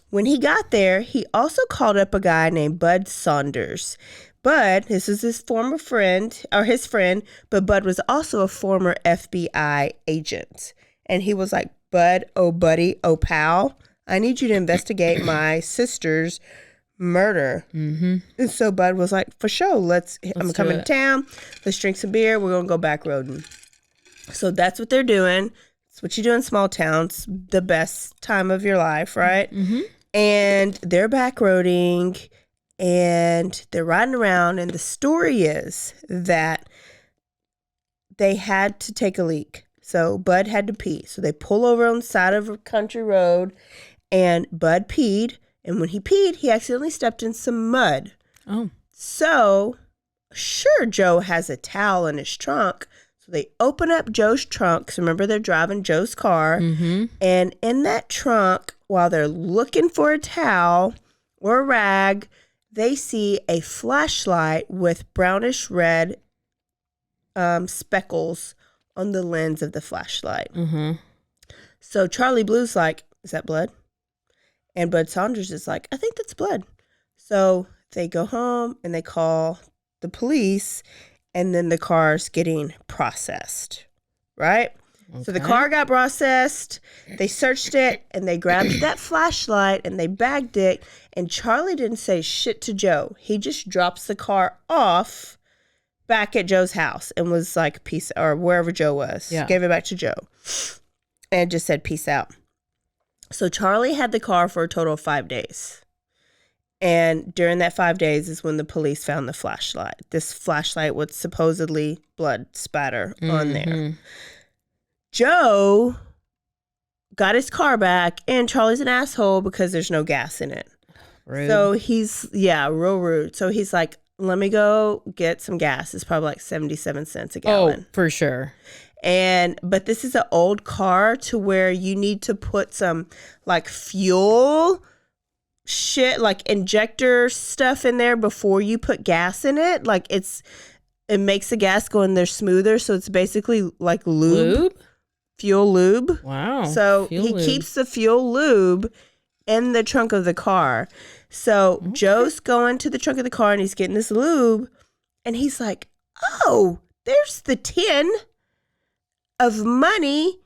S1: When he got there, he also called up a guy named Bud Saunders. Bud, this is his former friend, or his friend, but Bud was also a former FBI agent. And he was like, Bud, oh buddy, oh pal, I need you to investigate my sister's murder. Mm-hmm. And so Bud was like, for sure, I'm coming to town, let's drink some beer, we're going to go back roading. So that's what they're doing. It's what you do in small towns, the best time of your life, right? Mm-hmm. And they're back roading, and they're riding around, and the story is that they had to take a leak. So Bud had to pee. So they pull over on the side of a country road, and Bud peed, and when he peed, he accidentally stepped in some mud.
S2: Oh.
S1: So, sure, Joe has a towel in his trunk. So they open up Joe's trunk. So remember, they're driving Joe's car. Mm-hmm. And in that trunk, while they're looking for a towel or a rag, they see a flashlight with brownish red speckles on the lens of the flashlight. Mm-hmm. So Charlie Blue's like, is that blood? And Bud Saunders is like, I think that's blood. So they go home and they call the police, and then the car's getting processed, right? Okay. So the car got processed, they searched it, and they grabbed that flashlight, and they bagged it, and Charlie didn't say shit to Joe. He just drops the car off back at Joe's house and was like, peace, or wherever Joe was. Yeah. Gave it back to Joe and just said, peace out. So Charlie had the car for a total of 5 days. And during that 5 days is when the police found the flashlight. This flashlight with supposedly blood spatter on there. Joe got his car back, and Charlie's an asshole because there's no gas in it. Rude. So he's, real rude. So he's like, let me go get some gas. It's probably like 77 cents a gallon.
S2: Oh, for sure.
S1: But this is an old car to where you need to put some like fuel shit, like injector stuff in there before you put gas in it. Like it makes the gas go in there smoother. So it's basically like lube? Fuel lube.
S2: Wow.
S1: So he keeps the fuel lube in the trunk of the car. So Joe's going to the trunk of the car and he's getting this lube, and he's like, oh, there's the tin of money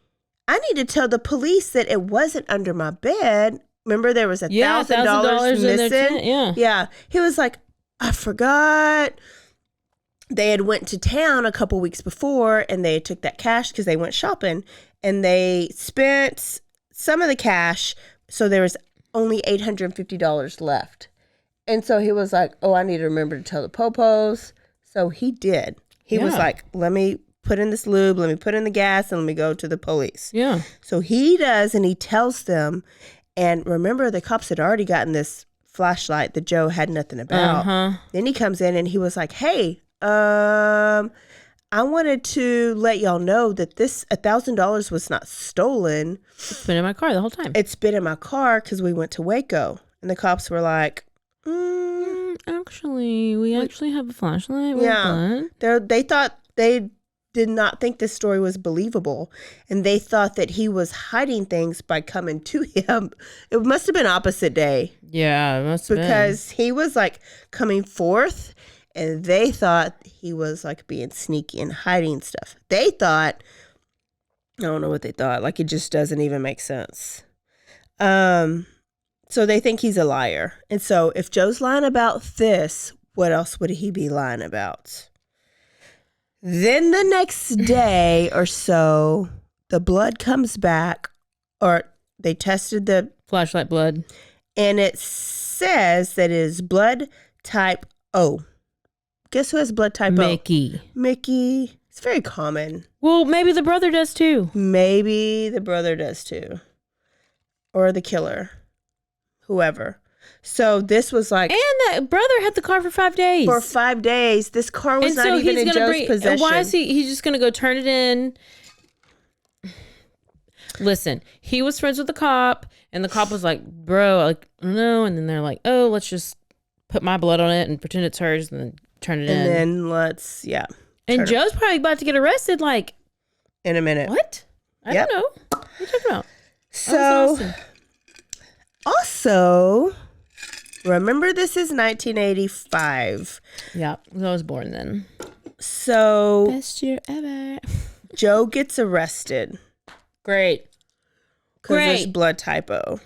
S1: I need to tell the police that it wasn't under my bed. Remember, there was $1,000
S2: $1,000 in their
S1: missing.
S2: tent, yeah.
S1: Yeah. He was like, I forgot. They had went to town a couple weeks before, and they took that cash because they went shopping, and they spent some of the cash. So there was only $850 left. And so he was like, oh, I need to remember to tell the popos. So he did. He was like, let me put in this lube, let me put in the gas, and let me go to the police.
S2: Yeah.
S1: So he does, and he tells them. And remember, the cops had already gotten this flashlight that Joe had nothing about. Then he comes in, and he was like, hey, I wanted to let y'all know that this $1,000 was not stolen.
S2: It's been in my car the whole time.
S1: It's been in my car because we went to Waco. And the cops were like,
S2: actually, we actually have a flashlight.
S1: They did not think this story was believable. And they thought that he was hiding things by coming to him. It must have been opposite day.
S2: Yeah, it must have been.
S1: Because he was like coming forth, and they thought he was like being sneaky and hiding stuff. They thought, I don't know what they thought. Like, it just doesn't even make sense. So they think he's a liar. And so if Joe's lying about this, what else would he be lying about? Then the next day or so, the blood comes back, or they tested the
S2: flashlight blood,
S1: and it says that it is blood type O. Guess who has blood type O? Mickey. It's very common.
S2: Well, maybe the brother does too.
S1: Maybe the brother does too. Or the killer. Whoever. So this was like...
S2: And that brother had the car for 5 days.
S1: For 5 days. This car was not even in Joe's possession.
S2: Why is he's just going to go turn it in? Listen, he was friends with the cop, and the cop was like, bro, like, no. And then they're like, oh, let's just put my blood on it and pretend it's hers and then turn it in.
S1: And then let's,
S2: And Joe's probably about to get arrested, like...
S1: In a minute.
S2: What? I don't know. What are you talking about?
S1: So... Also, remember, this is 1985.
S2: Yeah, I was born then.
S1: So...
S2: Best year ever.
S1: Joe gets arrested.
S2: Great.
S1: Because there's blood typo.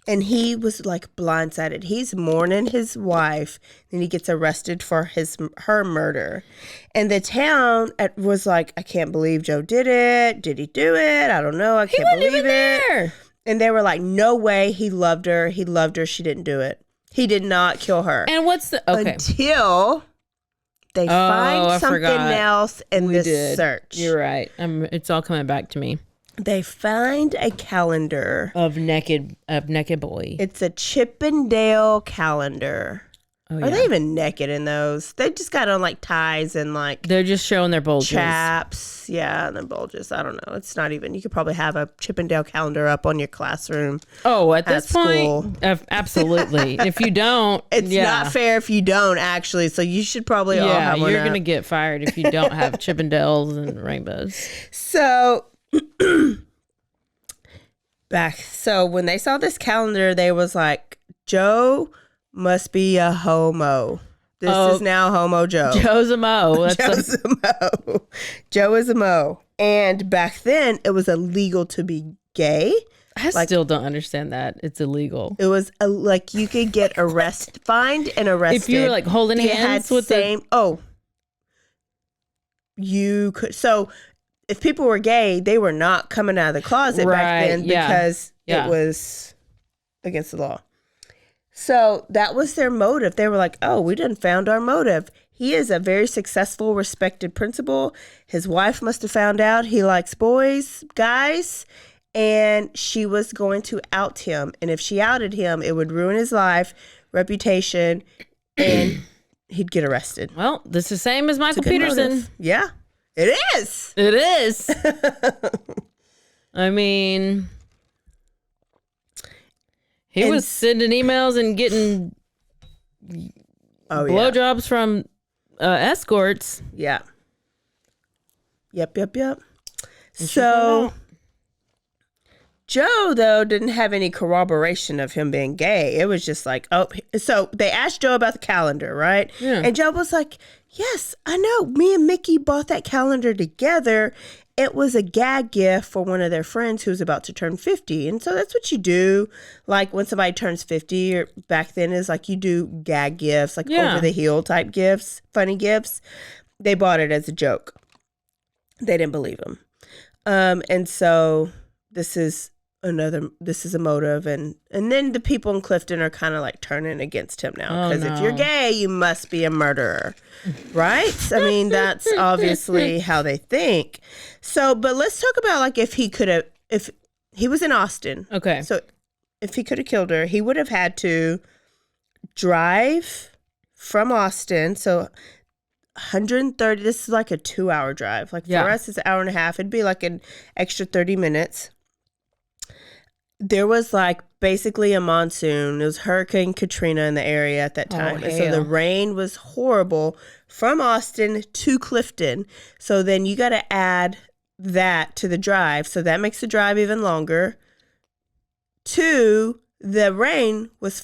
S1: And he was like blindsided. He's mourning his wife. And he gets arrested for her murder. And the town was like, I can't believe Joe did it. Did he do it? I don't know. I can't believe it.
S2: There.
S1: And they were like, no way. He loved her. He loved her. She didn't do it. He did not kill her.
S2: And what's the... Okay.
S1: Until they find something else in this search.
S2: You're right. It's all coming back to me.
S1: They find a calendar.
S2: Of naked boy.
S1: It's a Chippendale calendar.
S2: Oh,
S1: Are they even naked in those? They just got on like ties and like...
S2: They're just showing their bulges.
S1: Chaps. Yeah, and their bulges. I don't know. It's not even... You could probably have a Chippendale calendar up on your classroom.
S2: Oh, at this point, absolutely. If you don't...
S1: It's not fair if you don't, actually. So you should probably all have one.
S2: You're going to get fired if you don't have Chippendales and rainbows.
S1: So... So when they saw this calendar, they was like, Joe must be a homo. This is now Homo Joe.
S2: Joe's a mo.
S1: Joe's a mo. Joe is a mo. And back then, it was illegal to be gay.
S2: I still don't understand that. It's illegal.
S1: It was like you could get fined and arrested.
S2: If you were like holding hands with
S1: you could. So if people were gay, they were not coming out of the closet back then because it was against the law. So that was their motive. They were like, oh, we done found our motive. He is a very successful, respected principal. His wife must have found out he likes guys, and she was going to out him. And if she outed him, it would ruin his life, reputation, and he'd get arrested.
S2: Well, this is the same as Michael Peterson.
S1: Motive. Yeah, it is.
S2: It is. I mean... He was sending emails and getting blowjobs from escorts.
S1: Yeah. Yep. So Joe, though, didn't have any corroboration of him being gay. It was just like, oh, so they asked Joe about the calendar, right?
S2: Yeah.
S1: And Joe was like, yes, I know. Me and Mickey bought that calendar together. it was a gag gift for one of their friends who was about to turn 50. And so that's what you do. Like when somebody turns 50, or back then is like you do gag gifts, like over the heel type gifts, funny gifts. They bought it as a joke. They didn't believe him. And so this is a motive. And then the people in Clifton are kind of like turning against him now. Because if you're gay, you must be a murderer. Right? I mean, that's obviously how they think. So, but let's talk about like if he was in Austin.
S2: Okay.
S1: So if he could have killed her, he would have had to drive from Austin. So 130, this is like a 2-hour drive. Like for us, it's an hour and a half. It'd be like an extra 30 minutes. There was like basically a monsoon. It was Hurricane Katrina in the area at that time. And so the rain was horrible from Austin to Clifton. So then you got to add that to the drive. So that makes the drive even longer. 2, the rain was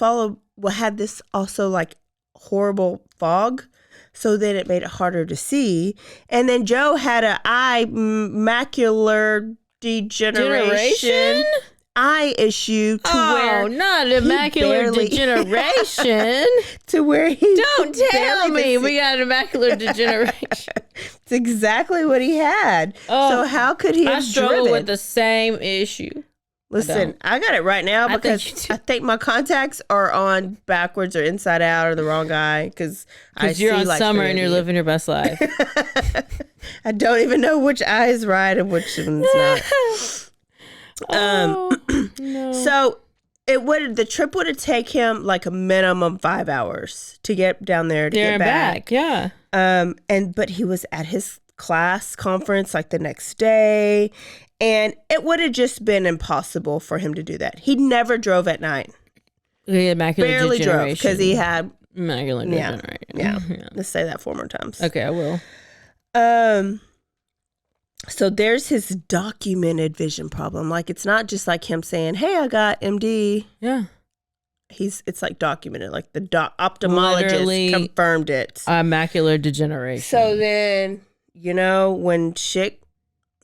S1: had this also like horrible fog. So then it made it harder to see. And then Joe had an eye macular degeneration. Eye issue to where
S2: not macular degeneration
S1: to where he
S2: don't tell me we got macular degeneration.
S1: It's exactly what he had. So how could he have
S2: I struggle
S1: driven?
S2: with the same issue.
S1: Listen, I got it right now because I think my contacts are on backwards or inside out or the wrong eye because
S2: you're on like summer and you're living your best life.
S1: I don't even know which eye is right and which one's not.
S2: No.
S1: So the trip would have taken him like a minimum 5 hours to get down there to get back.
S2: Yeah.
S1: But he was at his class conference like the next day, and it would have just been impossible for him to do that. He never drove at night.
S2: He had macular
S1: Barely
S2: degeneration.
S1: drove because he had
S2: macular degeneration.
S1: Yeah. Let's say that 4 more times.
S2: Okay, I will.
S1: So there's his documented vision problem. Like it's not just like him saying, "Hey, I got MD."
S2: Yeah.
S1: It's like documented. Like the ophthalmologist
S2: Literally,
S1: confirmed it.
S2: Macular degeneration.
S1: So then, when shit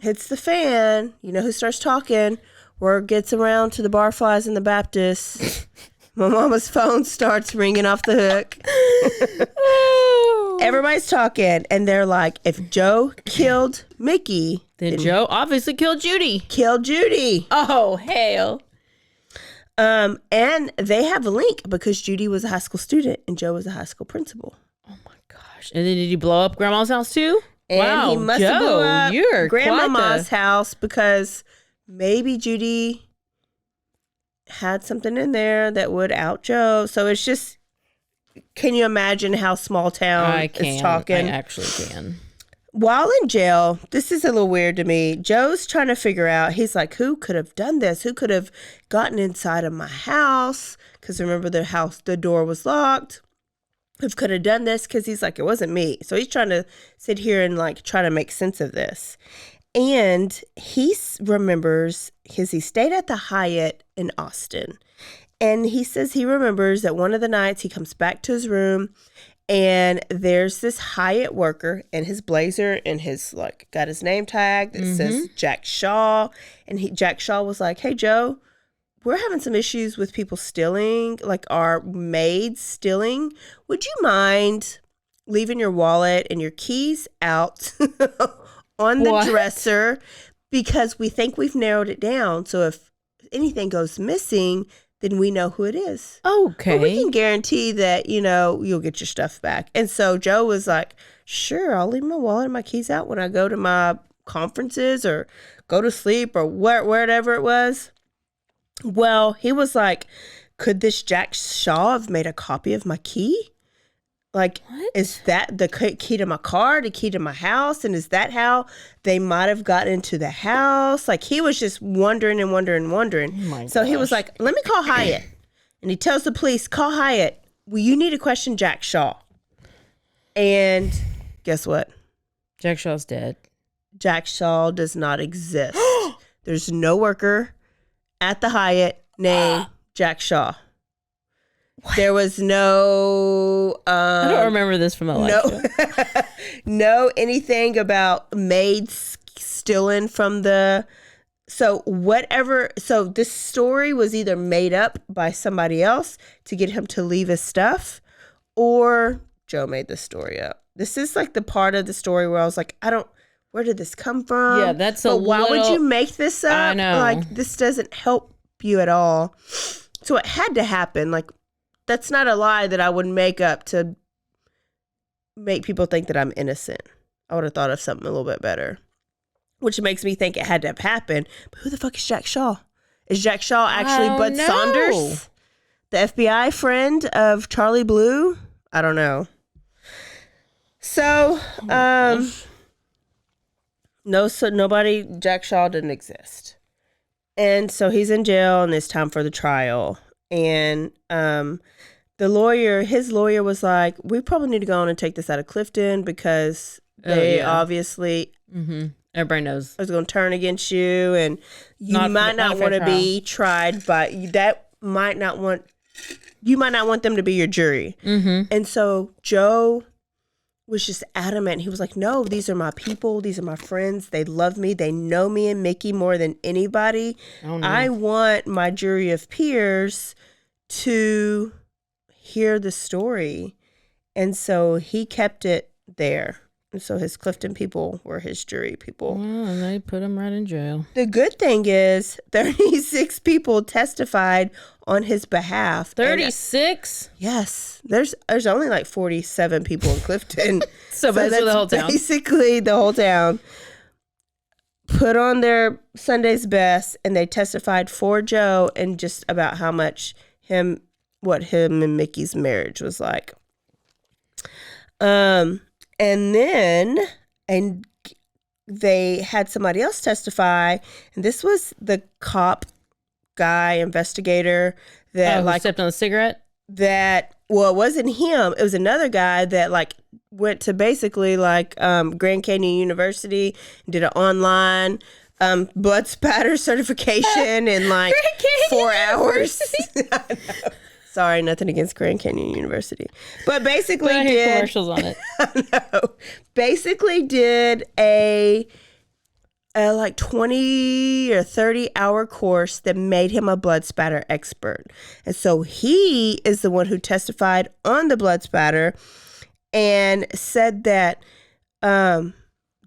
S1: hits the fan, who starts talking? Word gets around to the barflies in the Baptist. My mama's phone starts ringing off the hook. Everybody's talking, and they're like, if Joe killed Mickey,
S2: then Joe obviously killed Judy.
S1: Oh, hell. And they have a link because Judy was a high school student and Joe was a high school principal.
S2: Oh, my gosh. And then did he blow up Grandma's house, too?
S1: And
S2: wow,
S1: he must have blew up
S2: you're
S1: Grandmama's house because maybe Judy had something in there that would out Joe. So it's just, can you imagine how small town is talking?
S2: I actually can.
S1: While in jail, this is a little weird to me. Joe's trying to figure out, he's like, who could have done this? Who could have gotten inside of my house? Because remember, the door was locked. Who could have done this? Because he's like, it wasn't me. So he's trying to sit here and like try to make sense of this. And he remembers he stayed at the Hyatt in Austin. And he says he remembers that one of the nights he comes back to his room and there's this Hyatt worker in his blazer and his got his name tag that says Jack Shaw. And Jack Shaw was like, "Hey, Joe, we're having some issues with people stealing, like our maids stealing. Would you mind leaving your wallet and your keys out on the dresser? Because we think we've narrowed it down. So if anything goes missing, then we know who it is.
S2: Okay.
S1: But we can guarantee that, you'll get your stuff back." And so Joe was like, "Sure, I'll leave my wallet and my keys out when I go to my conferences or go to sleep or wherever it was." Well, he was like, could this Jack Shaw have made a copy of my key? Like, is that the key to my car, the key to my house? And is that how they might have gotten into the house? Like, he was just wondering and wondering and wondering.
S2: Oh
S1: so he was like, let me call Hyatt. And he tells the police, call Hyatt. Well, you need to question Jack Shaw. And guess what?
S2: Jack Shaw's dead.
S1: Jack Shaw does not exist. There's no worker at the Hyatt named Jack Shaw. What? There was no...
S2: I don't remember this from my life.
S1: No anything about maids stealing from so this story was either made up by somebody else to get him to leave his stuff, or Joe made the story up. This is like the part of the story where I was like, where did this come from?
S2: Yeah, that's
S1: why would you make this up?
S2: I know.
S1: Like, this doesn't help you at all. So it had to happen. Like, that's not a lie that I would make up to make people think that I'm innocent. I would have thought of something a little bit better, which makes me think it had to have happened. But who the fuck is Jack Shaw? Is Jack Shaw actually Bud Saunders, the FBI friend of Charlie Blue? I don't know. So, nobody, Jack Shaw didn't exist. And so he's in jail and it's time for the trial. And his lawyer was like, we probably need to go on and take this out of Clifton because they obviously...
S2: Mm-hmm. Everybody knows.
S1: It's going to turn against you and you might not want to be tried, but you might not want them to be your jury.
S2: Mm-hmm.
S1: And so Joe was just adamant. He was like, no, these are my people. These are my friends. They love me. They know me and Mickey more than anybody.
S2: Oh, no.
S1: I want my jury of peers to hear the story. And so he kept it there. And so his Clifton people were his jury people.
S2: Well, and they put him right in jail.
S1: The good thing is 36 people testified on his behalf.
S2: 36?
S1: Yes. There's only like 47 people in Clifton.
S2: so that's the whole town.
S1: Basically the whole town put on their Sunday's best and they testified for Joe and just about how much what him and Mickey's marriage was like. And then they had somebody else testify, and this was the cop guy, investigator that
S2: stepped on the cigarette.
S1: It wasn't him. It was another guy that went to basically Grand Canyon University and did an online blood spatter certification in 4 hours. Sorry, nothing against Grand Canyon University. But basically did
S2: commercials on it.
S1: No. Basically did a 20 or 30 hour course that made him a blood spatter expert. And so he is the one who testified on the blood spatter and said that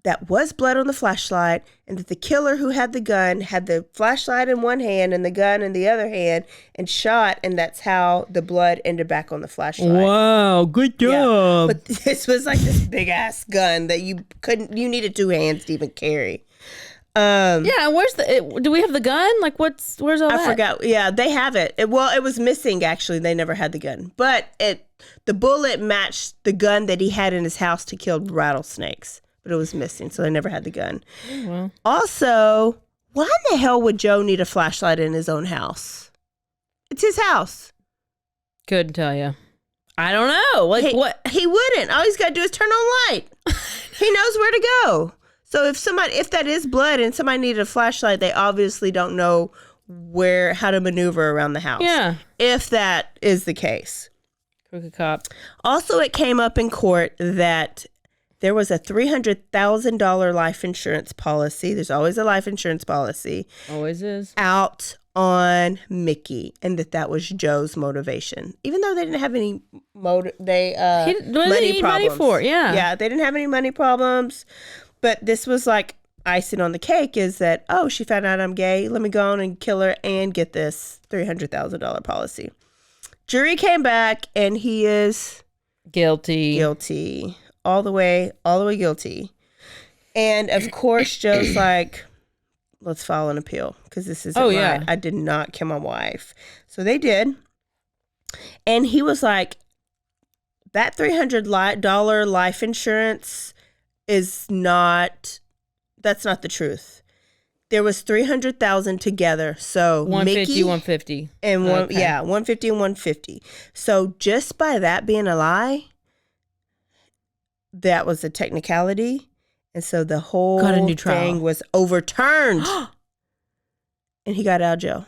S1: that was blood on the flashlight, and that the killer who had the gun had the flashlight in one hand and the gun in the other hand and shot, and that's how the blood ended back on the flashlight.
S2: Wow, good job.
S1: Yeah. But this was this big ass gun that you needed 2 hands to even carry.
S2: Yeah, do we have the gun? Where's all that?
S1: I forgot. Yeah, they have it. It was missing actually. They never had the gun. But the bullet matched the gun that he had in his house to kill rattlesnakes. But it was missing, so they never had the gun.
S2: Oh, well.
S1: Also, why in the hell would Joe need a flashlight in his own house? It's his house.
S2: Couldn't tell you. I don't know. What?
S1: He wouldn't. All he's got to do is turn on light. He knows where to go. So if that is blood and somebody needed a flashlight, they obviously don't know how to maneuver around the house.
S2: Yeah.
S1: If that is the case.
S2: Crooked cop.
S1: Also, it came up in court that there was a $300,000 life insurance policy. There's always a life insurance policy.
S2: Always is.
S1: Out on Mickey, and that was Joe's motivation. Even though they didn't have any money problems. Yeah, they didn't have any money problems. But this was icing on the cake is that, she found out I'm gay. Let me go on and kill her and get this $300,000 policy. Jury came back and he is
S2: guilty.
S1: All the way guilty. And of course, Joe's let's file an appeal because this isn't right. I did not kill my wife. So they did. And he was like, that $300 life insurance that's not the truth. There was $300,000 together. So
S2: 150
S1: and 150 and 150. So just by that being a lie, that was a technicality. And so the whole thing was overturned. And he got out of jail.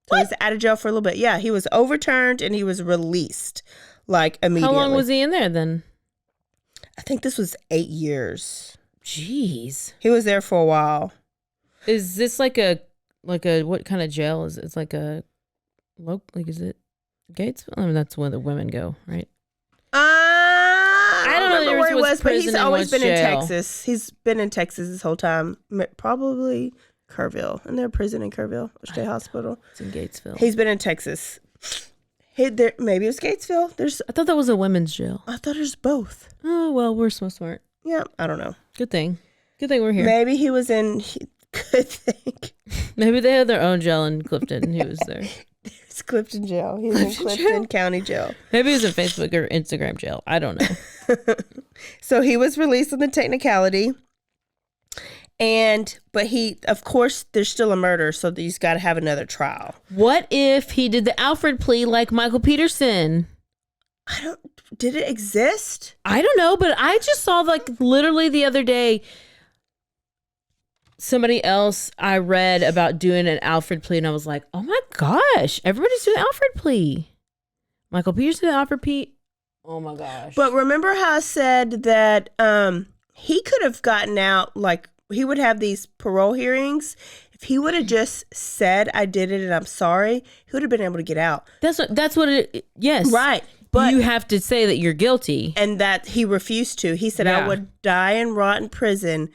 S1: So he was out of jail for a little bit. Yeah, he was overturned and he was released immediately.
S2: How long was he in there then?
S1: I think this was 8 years.
S2: Jeez.
S1: He was there for a while.
S2: Is this like a what kind of jail is it? It's like a is it Gatesville? I mean, that's where the women go, right?
S1: I don't remember where he was, but he's
S2: prison and
S1: always
S2: what's
S1: been in
S2: jail.
S1: Texas. He's been in Texas this whole time. Probably Kerrville. And they're prison in Kerrville, or State Hospital.
S2: It's in Gatesville.
S1: He's been in Texas. Maybe it was Gatesville.
S2: I thought that was a women's jail.
S1: I thought there's both.
S2: Oh, well, we're so smart.
S1: Yeah, I don't know.
S2: Good thing we're here.
S1: Maybe he was in. Good thing.
S2: Maybe they had their own jail in Clifton and he was there.
S1: It's Clifton jail. He's in Clifton County jail.
S2: Maybe he was in Facebook or Instagram jail. I don't know.
S1: So he was released on the technicality. But he, of course, there's still a murder, so he's got to have another trial.
S2: What if he did the Alfred plea like Michael Peterson?
S1: Did it exist?
S2: I don't know, but I just saw literally the other day, somebody else I read about doing an Alfred plea, and I was like, oh my gosh, everybody's doing Alfred plea. Michael Peterson, Alfred plea. Oh my gosh.
S1: But remember how I said that he could have gotten out, he would have these parole hearings. If he would have just said, I did it and I'm sorry, he would have been able to get out.
S2: That's what it, yes.
S1: Right. But
S2: you have to say that you're guilty.
S1: And that he refused to. He said, I would die and rot in prison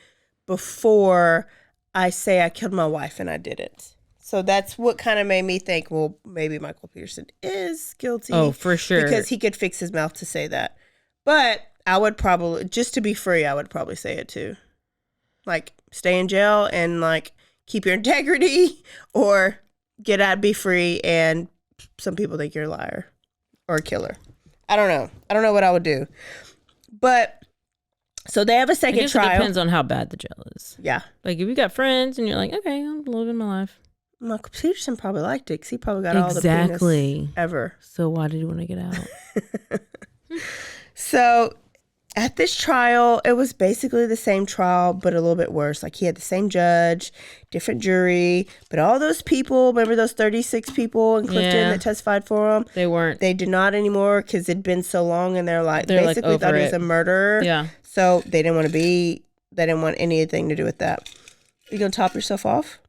S1: before I say I killed my wife and I did it. So that's what kind of made me think, well, maybe Michael Peterson is guilty.
S2: Oh, for sure.
S1: Because he could fix his mouth to say that. But I would probably, just to be free, I would probably say it too. Stay in jail and keep your integrity, or get out, be free, and some people think you're a liar or a killer. I don't know. I don't know what I would do. But so they have a second trial.
S2: It depends on how bad the jail is.
S1: Yeah.
S2: If you got friends and you're like, okay, I'm living my life.
S1: Michael Peterson probably liked it because he probably got all the penis ever.
S2: So why did he want to get out?
S1: So at this trial, it was basically the same trial, but a little bit worse. He had the same judge, different jury, but all those people, remember those 36 people in Clifton that testified for him? They did not anymore because it'd been so long, and they're basically thought he was a murderer.
S2: Yeah.
S1: So they didn't want anything to do with that. You gonna top yourself off?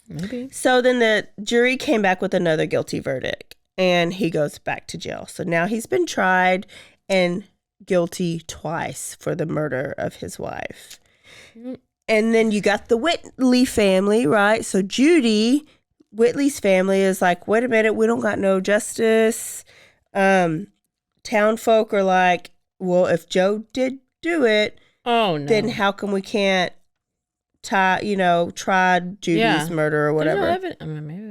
S2: Maybe.
S1: So then the jury came back with another guilty verdict, and he goes back to jail. So now he's been tried and guilty twice for the murder of his wife. And then you got the Whitley family, right? So Judy, Whitley's family, is like, wait a minute, we don't got no justice. Town folk are like, well, if Joe did do it, then how come we can't try Judy's murder or whatever?
S2: Maybe.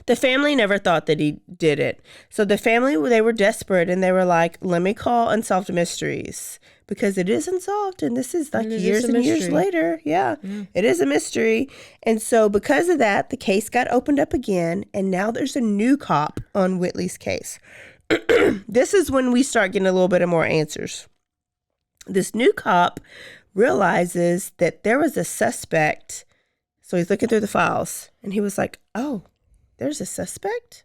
S1: The family never thought that he did it. So the family, they were desperate, and they were like, let me call Unsolved Mysteries, because it is unsolved, and this is years and years later. Yeah, it is a mystery. And so because of that, the case got opened up again, and now there's a new cop on Whitley's case. This is when we start getting a little bit of more answers. This new cop realizes that there was a suspect. So he's looking through the files, and he was like, oh, there's a suspect?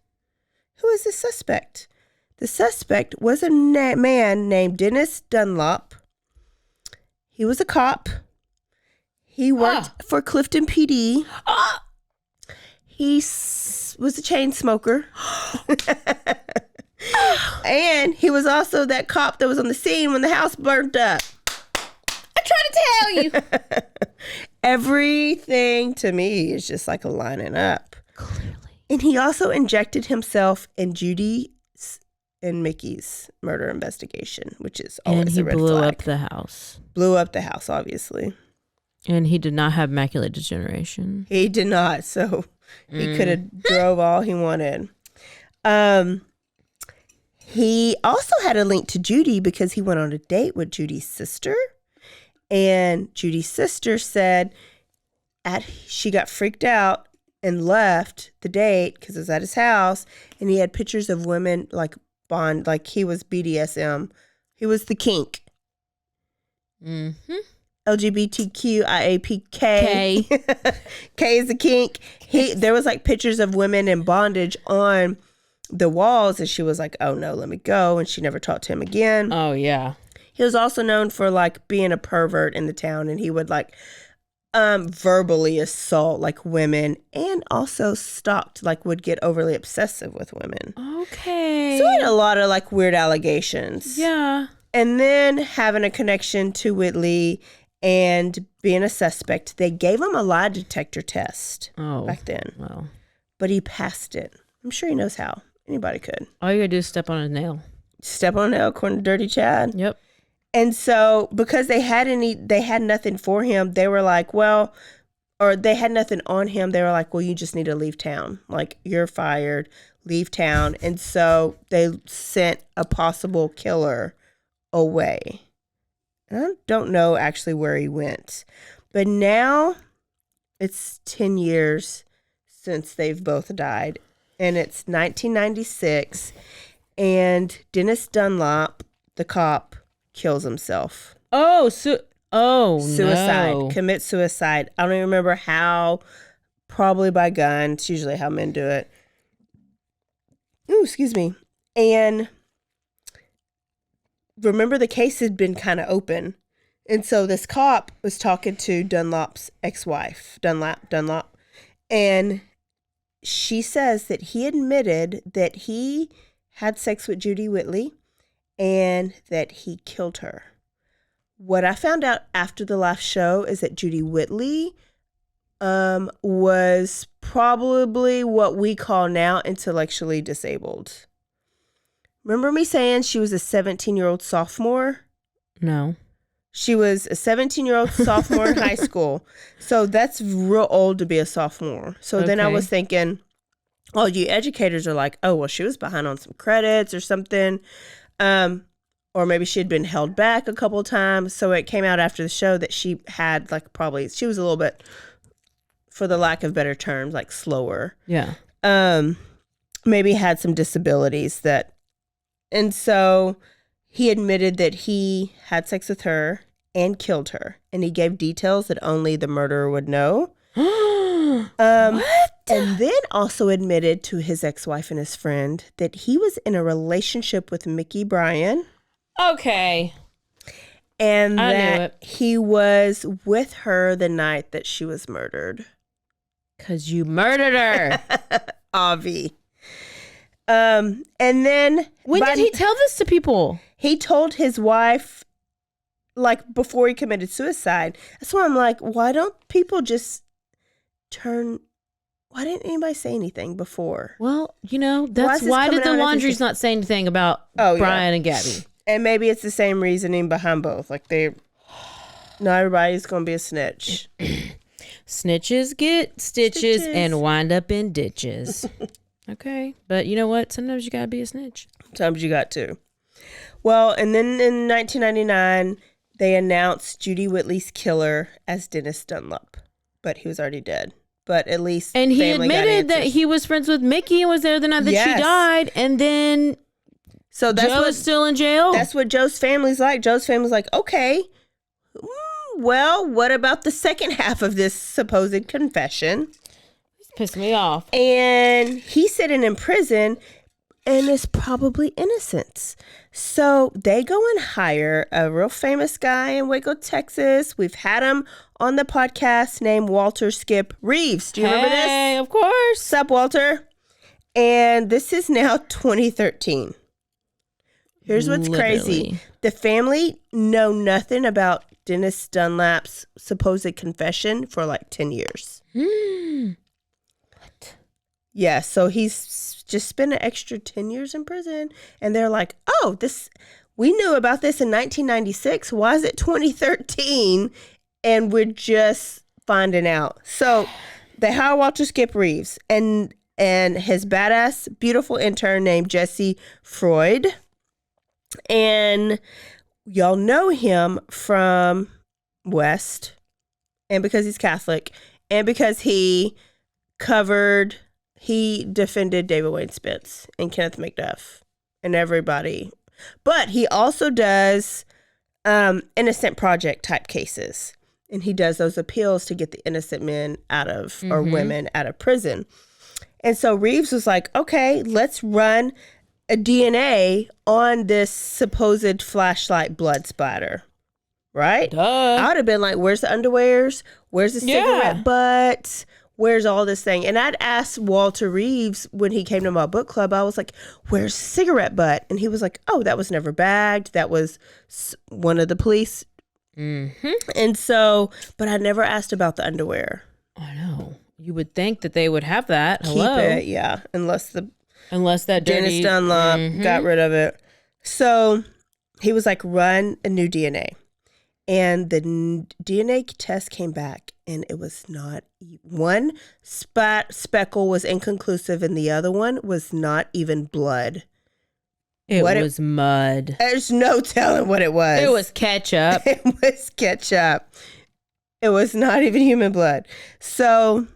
S1: Who is the suspect? The suspect was a man named Dennis Dunlop. He was a cop. He worked for Clifton PD. He was a chain smoker. And he was also that cop that was on the scene when the house burned up. I tried to tell you. Everything to me is just lining up.
S2: Clearly.
S1: And he also injected himself in Judy and Mickey's murder investigation, which is always a red flag.
S2: And he blew up the house.
S1: Blew up the house, obviously.
S2: And he did not have macular degeneration.
S1: He did not, so he could have drove all he wanted. He also had a link to Judy because he went on a date with Judy's sister. And Judy's sister said she got freaked out and left the date because it was at his house. And he had pictures of women Bond, he was BDSM. He was the kink.
S2: Mm-hmm.
S1: LGBTQIAPK. K is the kink. There was pictures of women in bondage on the walls, and she was like, oh no, let me go. And she never talked to him again.
S2: Oh, yeah.
S1: He was also known for like being a pervert in the town, and he would like verbally assault like women, and also stalked, like would get overly obsessive with women.
S2: Okay.
S1: So he had a lot of like weird allegations.
S2: Yeah.
S1: And then having a connection to Whitley and being a suspect, they gave him a lie detector test back then.
S2: Well.
S1: But he passed it. I'm sure he knows how. Anybody could.
S2: All you gotta do is step on a nail.
S1: Step on a nail, according to Dirty Chad.
S2: Yep.
S1: And so because they had nothing for him, they were like, well, or they had nothing on him. They were like, well, you just need to leave town. Like, you're fired. Leave town. And so they sent a possible killer away. And I don't know actually where he went. But now it's 10 years since they've both died. And it's 1996. And Dennis Dunlop, the cop, kills himself.
S2: Suicide. No.
S1: Commit suicide. I don't even remember how. Probably by gun. It's usually how men do it. Ooh, excuse me. And remember, the case had been kind of open. And so this cop was talking to Dunlop's ex-wife, Dunlop. And she says that he admitted that he had sex with Judy Whitley and that he killed her. What I found out after the last show is that Judy Whitley was probably what we call now intellectually disabled. Remember me saying she was a 17-year-old sophomore?
S2: No.
S1: She was a 17-year-old sophomore in high school. So that's real old to be a sophomore. So then I was thinking, all you educators are like, oh, well, she was behind on some credits or something. Or maybe she had been held back a couple of times. So it came out after the show that she had she was a little bit, for the lack of better terms, like slower.
S2: Yeah.
S1: Maybe had some disabilities and so he admitted that he had sex with her and killed her. And he gave details that only the murderer would know. What? And then also admitted to his ex-wife and his friend that he was in a relationship with Mickey Bryan.
S2: Okay.
S1: And
S2: I knew
S1: that
S2: it.
S1: he was with her the night that she was murdered.
S2: 'Cause you murdered her.
S1: Avi. And then
S2: when did he tell this to people?
S1: He told his wife, like, before he committed suicide. That's why I'm like, why don't people just why didn't anybody say anything before?
S2: Well, that's why did the laundries not say anything about Bryan and Gabby?
S1: And maybe it's the same reasoning behind both. Like, not everybody's going to be a snitch.
S2: Snitches get stitches and wind up in ditches. Okay. But you know what? Sometimes you got to be a snitch.
S1: Sometimes you got to. Well, and then in 1999, they announced Judy Whitley's killer as Dennis Dunlop. But he was already dead. But at least
S2: and he admitted that he was friends with Mickey and was there the night that she died. And then Joe's still in jail.
S1: That's what Joe's family's like. Joe's family's like, okay, well, what about the second half of this supposed confession?
S2: Pissed me off.
S1: And he's sitting in prison and is probably innocent. So they go and hire a real famous guy in Waco, Texas. We've had him on the podcast, named Walter Skip Reeves. Do you remember this?
S2: Hey, of course.
S1: What's up, Walter? And this is now 2013. Here's what's crazy. The family know nothing about Dennis Dunlap's supposed confession for like 10 years. What? Yeah, so he's just spent an extra 10 years in prison. And they're like, oh, we knew about this in 1996. Why is it 2013? And we're just finding out. So they hire Walter Skip Reeves and his badass, beautiful intern named Jesse Freud. And y'all know him from West, and because he's Catholic, and because he defended David Wayne Spence and Kenneth McDuff and everybody. But he also does innocent project type cases. And he does those appeals to get the innocent men out of, or women out of prison. And so Reeves was like, okay, let's run a DNA on this supposed flashlight blood splatter, right?
S2: Duh.
S1: I would have been like, where's the underwears? Where's the cigarette butts? Where's all this thing? And I'd asked Walter Reeves when he came to my book club, I was like, where's the cigarette butt? And he was like, oh, that was never bagged. That was one of the police.
S2: Mm-hmm.
S1: And so, but I never asked about the underwear.
S2: I know. You would think that they would have that.
S1: Keep it, yeah. Unless
S2: that
S1: Dennis
S2: dirty,
S1: Dunlop got rid of it. So he was like, run a new DNA. And the DNA test came back, and it was not, one speckle was inconclusive, and the other one was not even blood.
S2: It was mud.
S1: There's no telling what it was.
S2: It was ketchup.
S1: It was ketchup. It was not even human blood. So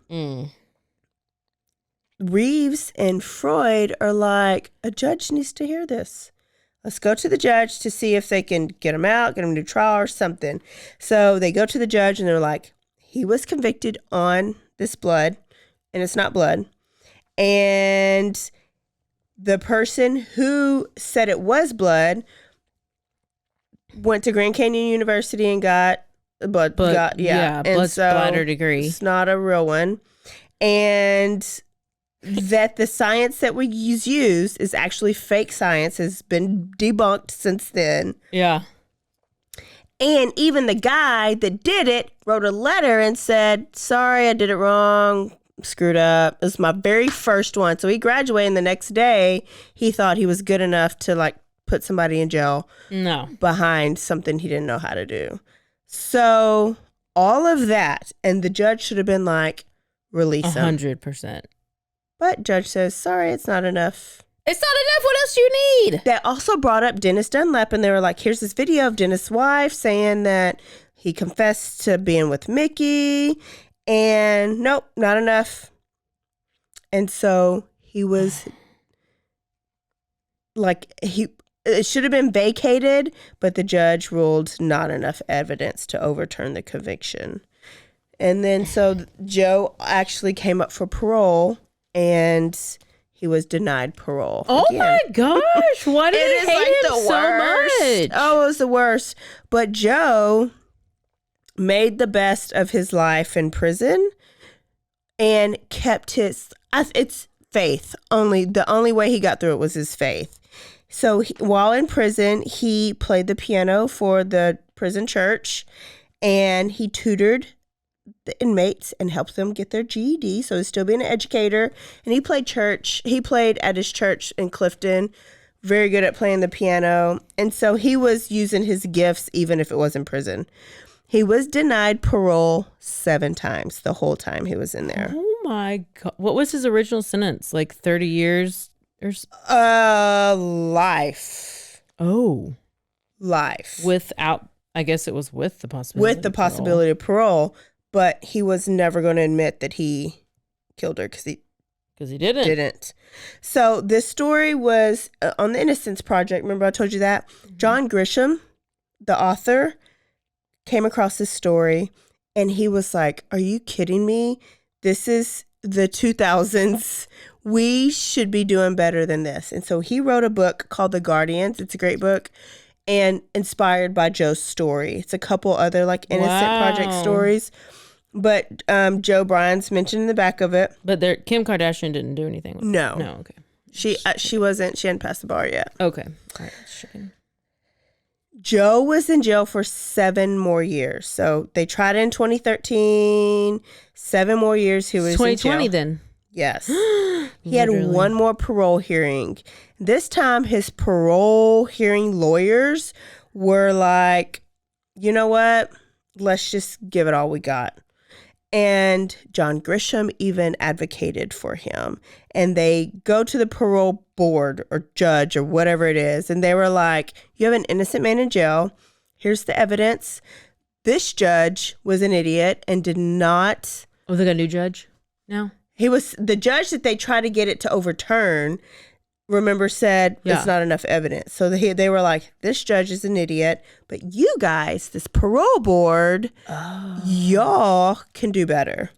S1: Reeves and Freud are like, a judge needs to hear this. Let's go to the judge to see if they can get him out, get him a new trial or something. So they go to the judge and they're like, he was convicted on this blood, and it's not blood. And the person who said it was blood went to Grand Canyon University and got a blood
S2: splatter degree.
S1: It's not a real one. And that the science that we use is actually fake science, has been debunked since then.
S2: Yeah.
S1: And even the guy that did it wrote a letter and said, sorry, I did it wrong, screwed up. It was my very first one. So he graduated, and the next day he thought he was good enough to like put somebody in jail behind something he didn't know how to do. So all of that, and the judge should have been like, release him.
S2: 100%.
S1: But judge says, sorry, it's not enough.
S2: It's not enough. What else do you need?
S1: That also brought up Dennis Dunlap, and they were like, here's this video of Dennis' wife saying that he confessed to being with Mickey, and nope, not enough. And so he was like, it should have been vacated, but the judge ruled not enough evidence to overturn the conviction. And then so Joe actually came up for parole, and he was denied parole.
S2: Oh my gosh. Why did he hate him so much?
S1: Oh, it was the worst. But Joe made the best of his life in prison and kept it's faith. The only way he got through it was his faith. So while in prison, he played the piano for the prison church, and he tutored the inmates and helped them get their GED. So he's still being an educator. And he played church. He played at his church in Clifton. Very good at playing the piano. And so he was using his gifts even if it was in prison. He was denied parole 7 times the whole time he was in there.
S2: Oh my God. What was his original sentence? Like 30 years?
S1: Life.
S2: Oh.
S1: Life.
S2: Without, I guess it was with the possibility.
S1: With the possibility of parole. But he was never going to admit that he killed her because he didn't. So this story was on the Innocence Project. Remember I told you that? Mm-hmm. John Grisham, the author, came across this story, and he was like, are you kidding me? This is the 2000s. We should be doing better than this. And so he wrote a book called The Guardians. It's a great book. And inspired by Joe's story. It's a couple other like Innocent Project stories. But Joe Bryan's mentioned in the back of it.
S2: But Kim Kardashian didn't do anything with it.
S1: No.
S2: No, okay.
S1: She hadn't passed the bar yet.
S2: Okay. All right. Chicken.
S1: Joe was in jail for 7 more years. So they tried it in 2013. 7 more years he was in jail.
S2: 2020 then.
S1: Yes. He had one more parole hearing. This time his parole hearing lawyers were like, you know what? Let's just give it all we got. And John Grisham even advocated for him. And they go to the parole board or judge or whatever it is. And they were like, you have an innocent man in jail. Here's the evidence. This judge was an idiot and did not.
S2: Oh, they got a new judge now?
S1: He was the judge that they tried to get it to overturn. Remember, said it's not enough evidence. So they were like, this judge is an idiot, but you guys, this parole board, y'all can do better.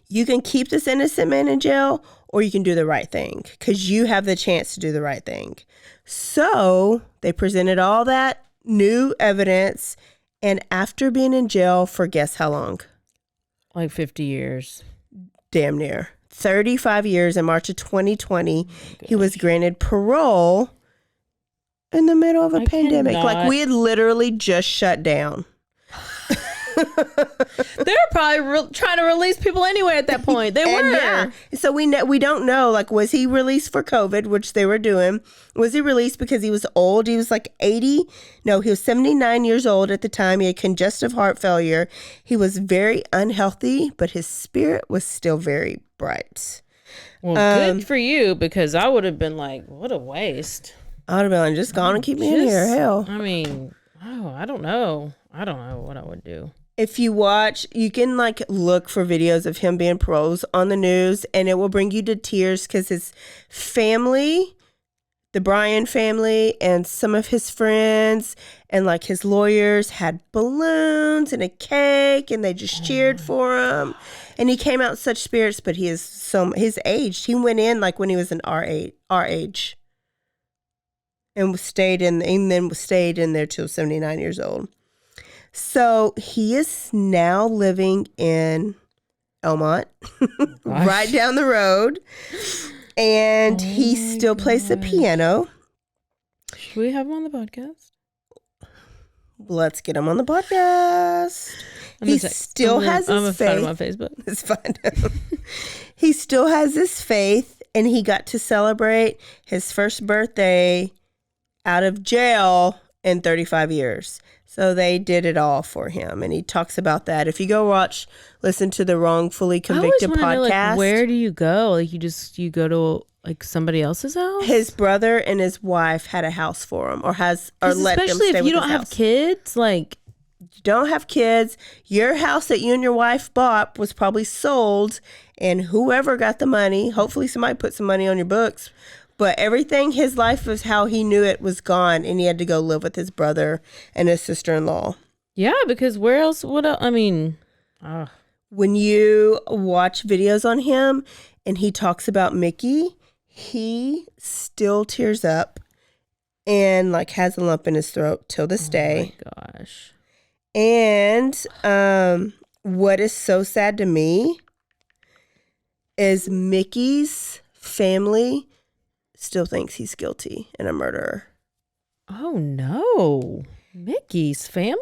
S1: You can keep this innocent man in jail, or you can do the right thing, because you have the chance to do the right thing. So they presented all that new evidence, and after being in jail for guess how long?
S2: Like 50 years.
S1: Damn near. 35 years in March of 2020, he was granted parole in the middle of a pandemic. Like, we had literally just shut down.
S2: They were probably trying to release people anyway at that point. They were.
S1: Yeah. So we don't know, like, was he released for COVID, which they were doing? Was he released because he was old? He was like 80. No, he was 79 years old at the time. He had congestive heart failure. He was very unhealthy, but his spirit was still very bright.
S2: Well, good for you, because I would have been like, what a waste.
S1: I would have been like, just gone and keep me in here. Hell.
S2: I mean, I don't know. I don't know what I would do.
S1: If you watch, you can like look for videos of him being pros on the news, and it will bring you to tears, because his family, the Bryan family, and some of his friends and like his lawyers had balloons and a cake, and they just cheered for him. And he came out in such spirits, but he's aged. He went in like when he was in our age, and stayed in there till 79 years old. So he is now living in Elmont, right down the road, and he still plays the piano.
S2: Should we have him on the podcast?
S1: Let's get him on the podcast. He still has his faith.
S2: I'm gonna find him on Facebook.
S1: Let's find him. He still has his faith, and he got to celebrate his first birthday out of jail in 35 years. So they did it all for him, and he talks about that. If you go listen to the Wrongfully Convicted podcast.
S2: Know, like, where do you go? Like, you go to like somebody else's house?
S1: His brother and his wife had a house for him, or let them stay with his house.
S2: Especially if you don't have kids, like.
S1: You don't have kids. Your house that you and your wife bought was probably sold, and whoever got the money, hopefully somebody put some money on your books. But everything, his life was how he knew it, was gone, and he had to go live with his brother and his sister-in-law.
S2: Yeah, because where else would I mean...
S1: When you watch videos on him and he talks about Mickey, he still tears up and like has a lump in his throat till this day.
S2: Oh my gosh.
S1: And what is so sad to me is Mickey's family still thinks he's guilty and a murderer.
S2: Oh no. Mickey's family?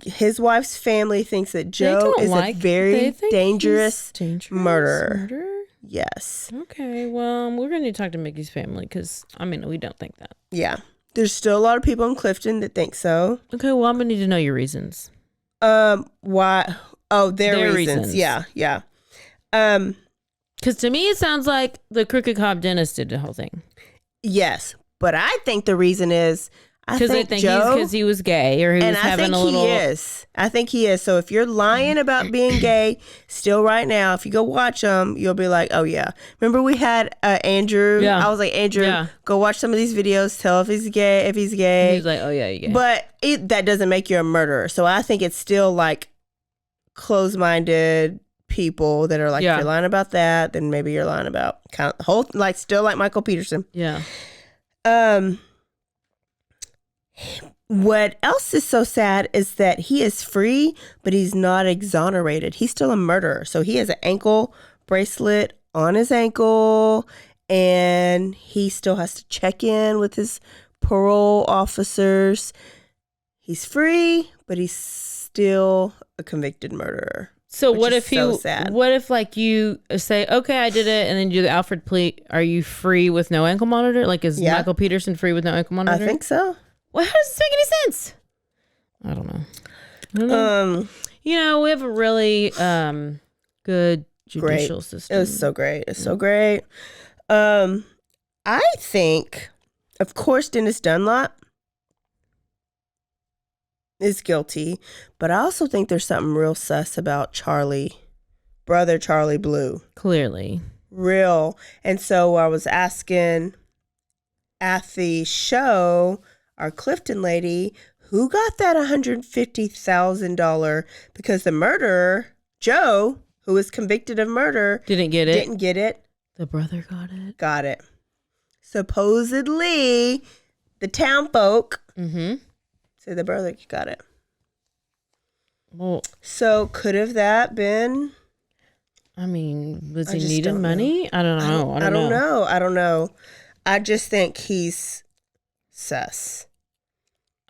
S1: His wife's family thinks that Joe is a very dangerous murderer. Yes.
S2: Okay, well, we're going to talk to Mickey's family, because, I mean, we don't think that.
S1: Yeah. There's still a lot of people in Clifton that think so.
S2: Okay, well, I'm going to need to know your reasons.
S1: Why? Oh, their reasons. Yeah.
S2: Because to me, it sounds like the crooked cop dentist did the whole thing.
S1: Yes, but I think the reason is
S2: because they think because he was gay, or he was having a little.
S1: I think he is. So if you're lying about being gay, still right now, if you go watch them, you'll be like, oh yeah. Remember we had Andrew. Yeah. I was like, Andrew, go watch some of these videos. Tell if he's gay.
S2: He's like, oh yeah, you're gay.
S1: But that doesn't make you a murderer. So I think it's still like closed-minded people that are like, if you're lying about that, then maybe you're lying about kind of the whole, like, still like Michael Peterson.
S2: Yeah.
S1: What else is so sad is that he is free, but he's not exonerated. He's still a murderer. So he has an ankle bracelet on his ankle, and he still has to check in with his parole officers. He's free, but he's still a convicted murderer.
S2: So what if what if like you say, okay, I did it, and then you do the Alfred plea? Are you free with no ankle monitor? Like, is Michael Peterson free with no ankle monitor?
S1: I think so.
S2: Well, how does this make any sense? I don't know. You know, we have a really good judicial system.
S1: It was so great. It's so great. I think, of course, Dennis Dunlop is guilty, but I also think there's something real sus about brother Charlie Blue.
S2: Clearly.
S1: Real. And so I was asking at the show, our Clifton lady, who got that $150,000, because the murderer, Joe, who was convicted of murder,
S2: didn't get it. The brother got it.
S1: got it. Supposedly, the town folk say the brother got it.
S2: Well,
S1: So could have that been?
S2: I mean, was
S1: I
S2: he
S1: just
S2: needing
S1: don't
S2: money? I don't know.
S1: I don't know. I just think he's sus.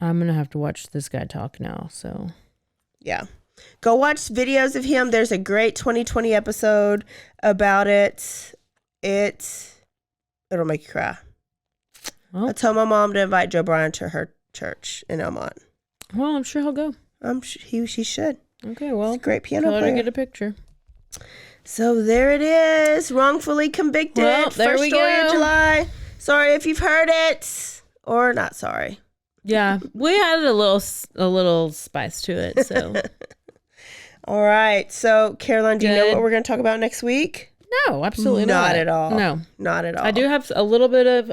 S2: I'm going to have to watch this guy talk now, so.
S1: Yeah. Go watch videos of him. There's a great 2020 episode about it. It'll make you cry.
S2: Well,
S1: I told my mom to invite Joe Bryan to her church in Elmont.
S2: well, I'm sure he'll go.
S1: He should.
S2: Okay, well.
S1: He's a great piano
S2: tell her to
S1: player.
S2: get a picture.
S1: So there it is. Wrongfully convicted.
S2: Well, there
S1: First
S2: we
S1: story
S2: go.
S1: of July. Sorry if you've heard it. Or not sorry.
S2: Yeah, we had a little spice to it, so.
S1: All right. So, Caroline, do you know
S2: Good.
S1: what we're going to talk about next week?
S2: No, absolutely not.
S1: Not at all.
S2: No.
S1: Not at all.
S2: I do have a little bit of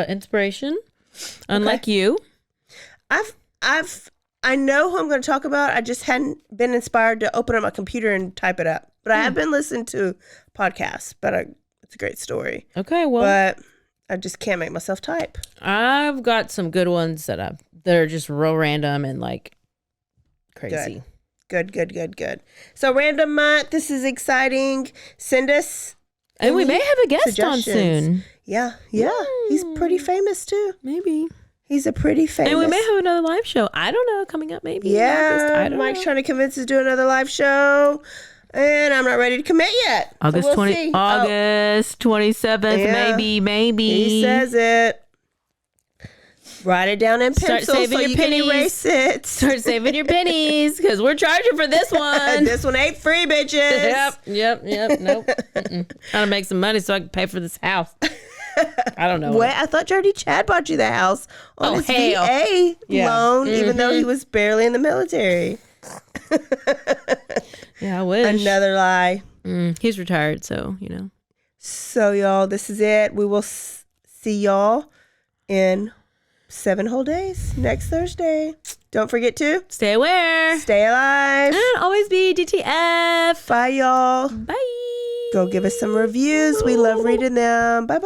S2: inspiration, unlike you.
S1: I know who I'm going to talk about. I just hadn't been inspired to open up my computer and type it up. But I have been listening to podcasts, but it's a great story.
S2: Okay, well.
S1: But I just can't make myself type.
S2: I've got some good ones that are just real random and like crazy.
S1: Good. So random month. This is exciting. Send us.
S2: And we may have a guest on
S1: suggestions.
S2: soon.
S1: Yeah. He's pretty famous too.
S2: Maybe.
S1: He's a pretty famous.
S2: And we may have another live show. I don't know. Coming up maybe. in August.
S1: Yeah.
S2: I don't
S1: Mike's
S2: know.
S1: trying to convince us to do another live show. And I'm not ready to commit yet.
S2: August
S1: So we'll see.
S2: August 27th.
S1: Yeah.
S2: Maybe.
S1: He says it. Write it down in
S2: Start
S1: pencil
S2: saving
S1: so
S2: your
S1: you
S2: pennies.
S1: can erase it.
S2: Start saving your pennies because we're charging for this one.
S1: This one ain't free, bitches.
S2: Yep. Nope. Trying to make some money so I can pay for this house. I don't know.
S1: Wait, I thought Dirty Chad bought you the house on his
S2: hell.
S1: VA
S2: Yeah.
S1: loan, even though he was barely in the military.
S2: Yeah, I wish.
S1: Another lie.
S2: He's retired, so, you know.
S1: So, y'all, this is it. We will see y'all in 7 whole days next Thursday. Don't forget to
S2: Stay aware.
S1: stay alive.
S2: And always be DTF.
S1: Bye, y'all.
S2: Bye.
S1: Go give us some reviews. We love reading them. Bye.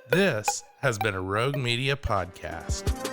S3: This has been a Rogue Media podcast.